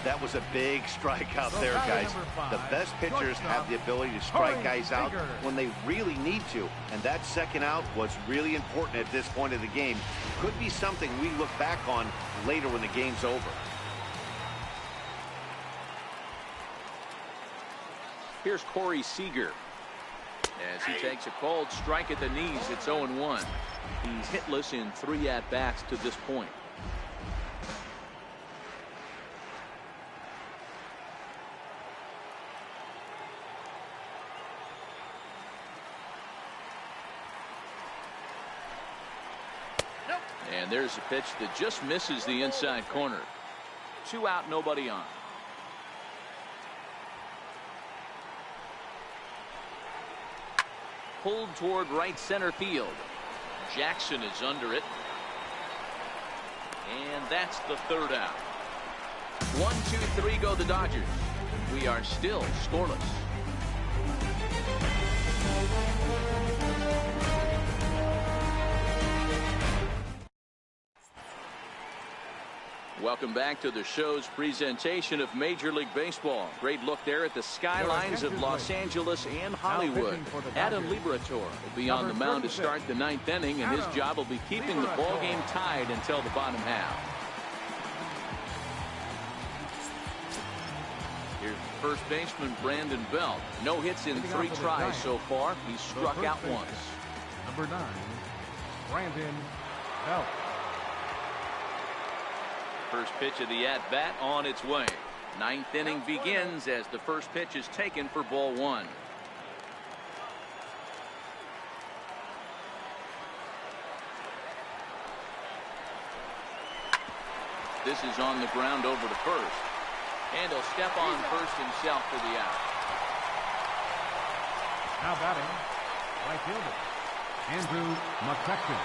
That was a big strikeout there, guys. The best pitchers have the ability to strike guys out when they really need to. And that second out was really important at this point of the game. Could be something we look back on later when the game's over. Here's Corey Seager. As he takes a cold strike at the knees, it's 0-1. He's hitless in 3 at-bats to this point. And there's a pitch that just misses the inside corner. 2 out, nobody on. Pulled toward right center field. Jackson is under it. And that's the 3rd out. 1, 2, 3 go the Dodgers. We are still scoreless. Welcome back to the show's presentation of Major League Baseball. Great look there at the skylines of Los Angeles and Hollywood. Adam Liberatore will be on the mound to start the 9th inning, and his job will be keeping the ball game tied until the bottom half. Here's first baseman Brandon Belt. No hits in 3 tries so far. He's struck out once. Number 9, Brandon Belt. First pitch of the at-bat on its way. 9th inning begins as the first pitch is taken for ball 1. This is on the ground over to first. And he'll step on first himself for the out. Now batting, right fielder, Andrew McCutchen.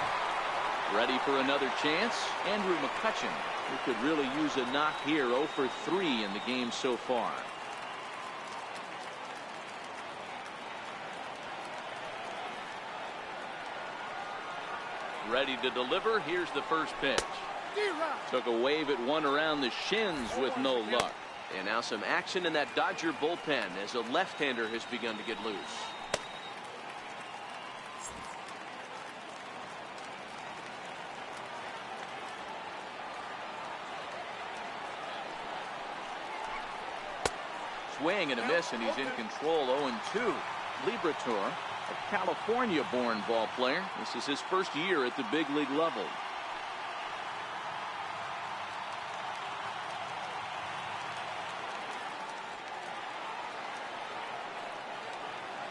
Ready for another chance, Andrew McCutchen, who could really use a knock here. 0 for 3 in the game so far. Ready to deliver. Here's the first pitch. Took a wave at one around the shins with no luck. And now some action in that Dodger bullpen as a left-hander has begun to get loose. Swing and a miss, and he's in control. 0-2. Liberatore, a California-born ball player. This is his first year at the big league level.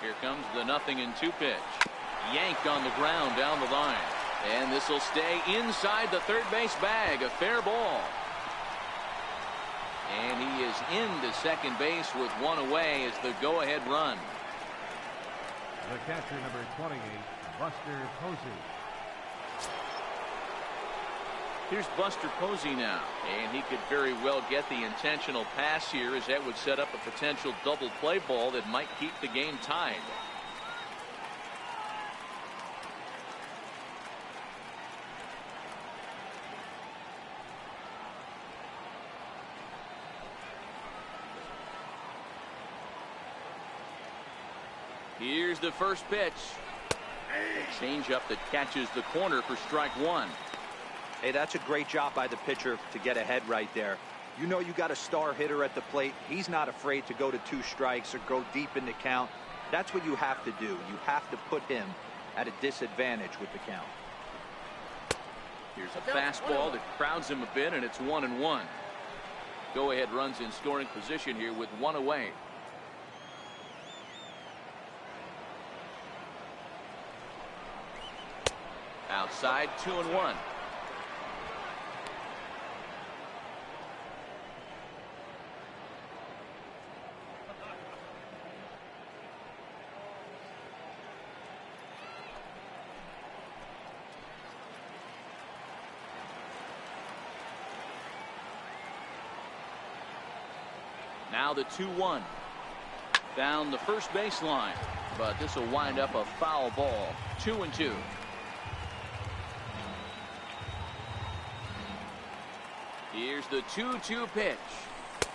Here comes the 0-2 pitch. Yanked on the ground down the line. And this will stay inside the third base bag. A fair ball. And he is into second base with one away as the go-ahead run. The catcher, number 28, Buster Posey. Here's Buster Posey now. And he could very well get the intentional pass here, as that would set up a potential double play ball that might keep the game tied. Here's the first pitch. A changeup that catches the corner for strike 1. Hey, that's a great job by the pitcher to get ahead right there. You know you got a star hitter at the plate. He's not afraid to go to 2 strikes or go deep in the count. That's what you have to do. You have to put him at a disadvantage with the count. Here's a fastball that crowds him a bit, and it's 1-1. Go-ahead runs in scoring position here with one away. Outside, 2-1. Now the 2-1. Down the first baseline, but this will wind up a foul ball. 2-2. Here's the 2-2 pitch.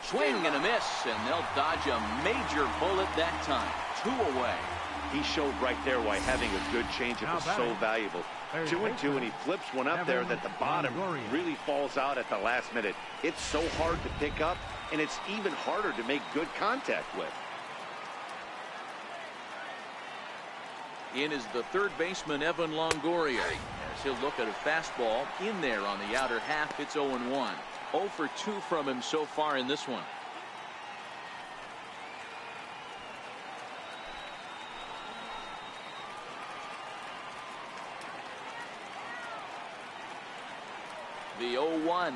Swing and a miss, and they'll dodge a major bullet that time. 2 away. He showed right there why having a good changeup is so valuable. 2-2, and he flips one up there that the bottom really falls out at the last minute. It's so hard to pick up, and it's even harder to make good contact with. In is the third baseman, Evan Longoria, as he'll look at a fastball in there on the outer half. It's 0-1. 0 for 2 from him so far in this one. The 0-1.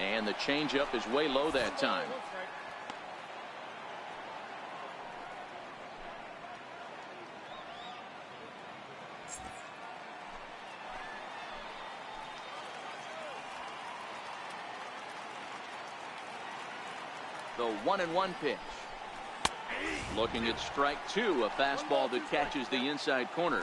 And the changeup is way low that time. The 1-1 pitch. Looking at strike 2, a fastball that catches the inside corner.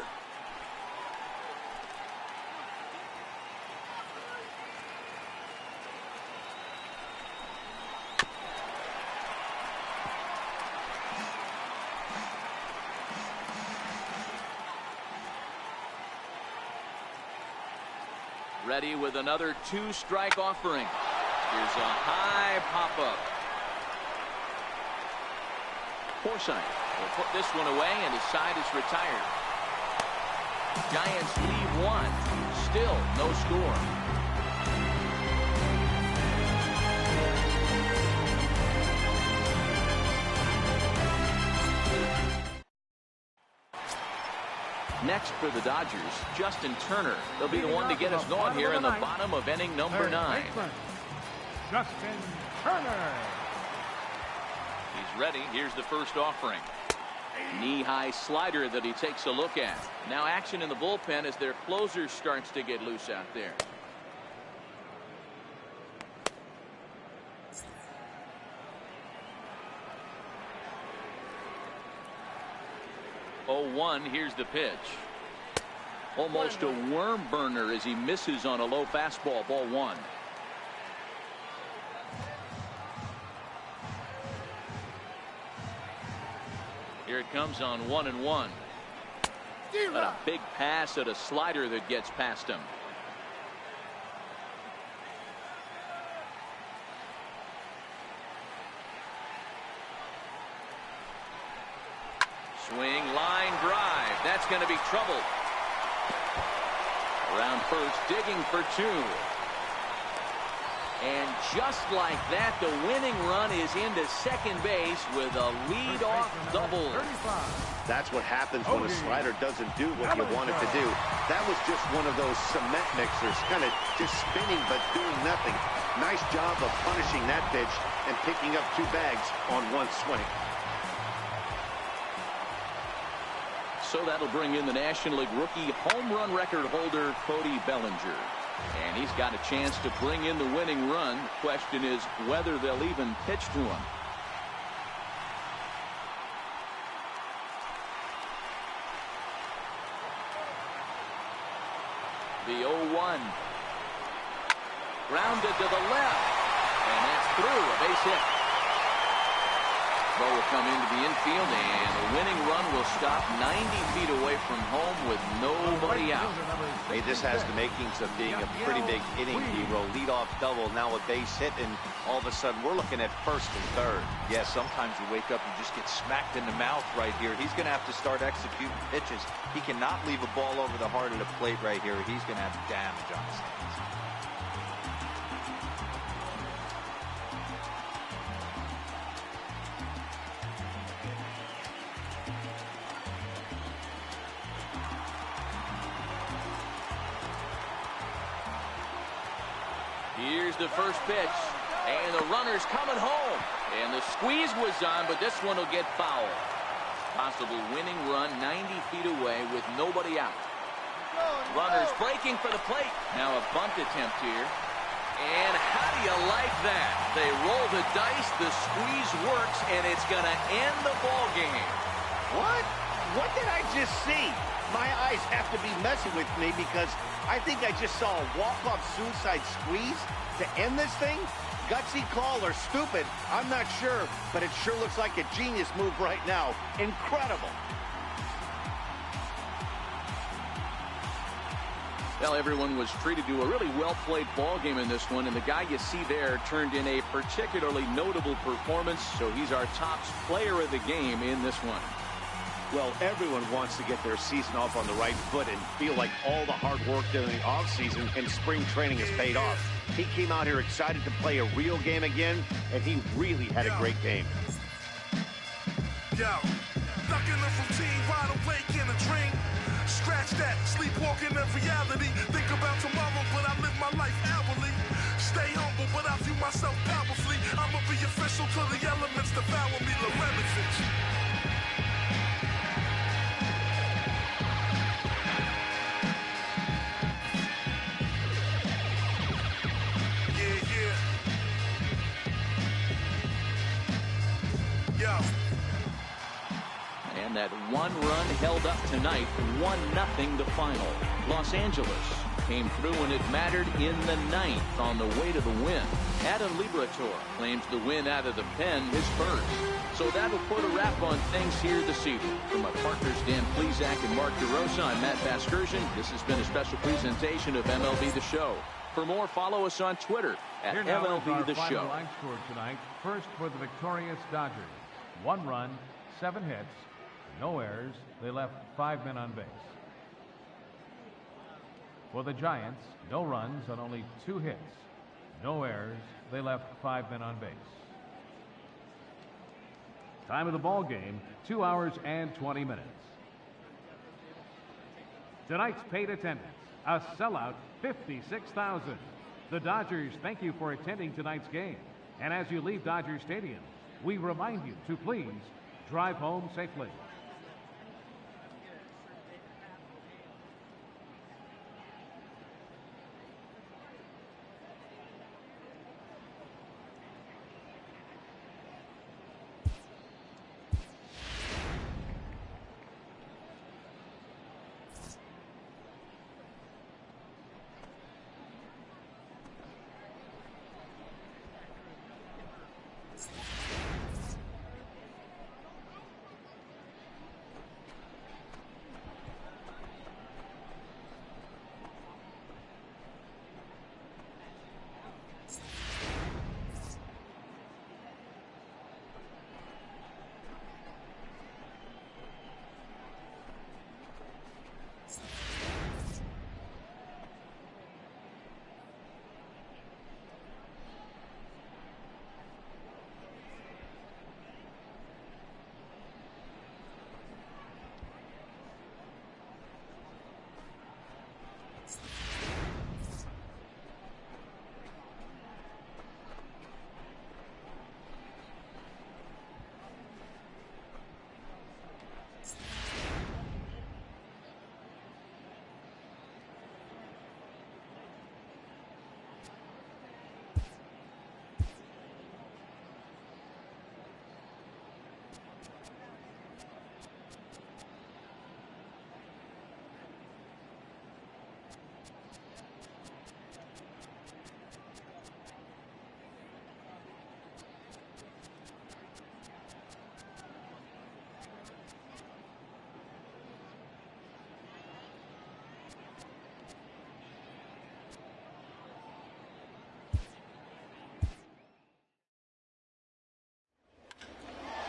Ready with another 2-strike offering. Here's a high pop-up. Forsythe will put this one away, and his side is retired. Giants leave 1. Still no score. Next for the Dodgers, Justin Turner. They'll be the one to get us going here in the bottom of inning number 9. Justin Turner. He's ready. Here's the first offering. Knee-high slider that he takes a look at. Now action in the bullpen as their closer starts to get loose out there. Here's the pitch. Almost a worm burner as he misses on a low fastball. Ball 1. Here it comes on 1-1. And a big pass at a slider that gets past him. Swing, line drive. That's going to be trouble. Around first, digging for 2. And just like that, the winning run is into second base with a leadoff double. That's what happens when a slider doesn't do what you want it to do. That was just one of those cement mixers, kind of just spinning but doing nothing. Nice job of punishing that pitch and picking up 2 bags on 1 swing. So that'll bring in the National League rookie home run record holder Cody Bellinger. And he's got a chance to bring in the winning run. The question is whether they'll even pitch to him. The 0-1. Grounded to the left. And that's through. A base hit. Ball will come into the infield, and the winning run will stop 90 feet away from home with nobody out. Hey, this has the makings of being a pretty big inning, hero. Leadoff double, now a base hit, and all of a sudden we're looking at first and third. Yeah, sometimes you wake up and just get smacked in the mouth right here. He's going to have to start executing pitches. He cannot leave a ball over the heart of the plate right here. He's going to have damage on his hands. Here's the first pitch, and the runner's coming home, and the squeeze was on, but this one will get foul. Possible winning run 90 feet away with nobody out. Runners breaking for the plate. Now a bunt attempt here, and how do you like that? They roll the dice, the squeeze works, and it's going to end the ball game. What? What did I just see? My eyes have to be messing with me because I think I just saw a walk-off suicide squeeze to end this thing. Gutsy call or stupid, I'm not sure, but it sure looks like a genius move right now. Incredible. Well, everyone was treated to a really well-played ball game in this one, and the guy you see there turned in a particularly notable performance, so he's our top player of the game in this one. Well, everyone wants to get their season off on the right foot and feel like all the hard work during the offseason and spring training has paid off. He came out here excited to play a real game again, and he really had a great game. Yo, stuck in the routine, wide awake in a dream. Scratch that, sleepwalking in reality. Think about tomorrow, but I live my life hourly. Stay humble, but I view myself powerfully. I'ma be official till the elements devour me. Lorenovich. Yo. And that one run held up tonight, 1-0 the final. Los Angeles came through when it mattered in the ninth on the way to the win. Adam Liberatore claims the win out of the pen his first. So that'll put a wrap on things here this evening. For my partners Dan Plesac and Mark DeRosa, I'm Matt Vasgersian. This has been a special presentation of MLB The Show. For more, follow us on Twitter at MLB The Show. Line score tonight. First for the victorious Dodgers. 1 run, 7 hits, no errors. They left 5 men on base. For the Giants, no runs on only 2 hits, no errors. They left 5 men on base. Time of the ball game, 2 hours and 20 minutes. Tonight's paid attendance, a sellout 56,000. The Dodgers thank you for attending tonight's game. And as you leave Dodger Stadium, we remind you to please drive home safely.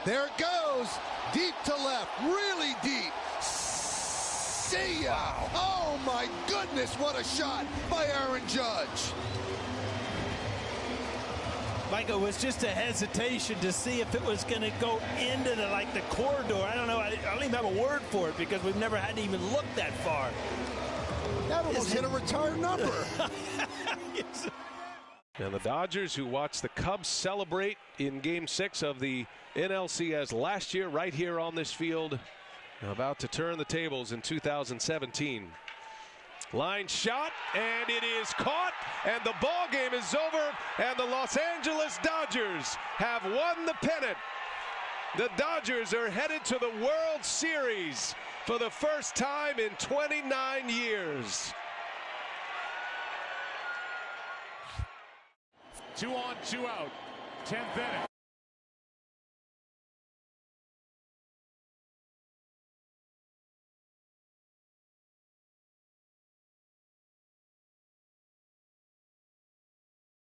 There it goes. Deep to left. Really deep. See ya. Wow. Oh, my goodness. What a shot by Aaron Judge. Michael, it was just a hesitation to see if it was going to go into the corridor. I don't know. I don't even have a word for it because we've never had to even look that far. That almost hit a retired number. Yes. And the Dodgers, who watched the Cubs celebrate in Game 6 of the NLCS last year right here on this field, about to turn the tables in 2017. Line shot, and it is caught, and the ball game is over, and the Los Angeles Dodgers have won the pennant. The Dodgers are headed to the World Series for the first time in 29 years. 2 on, 2 out, 10th inning.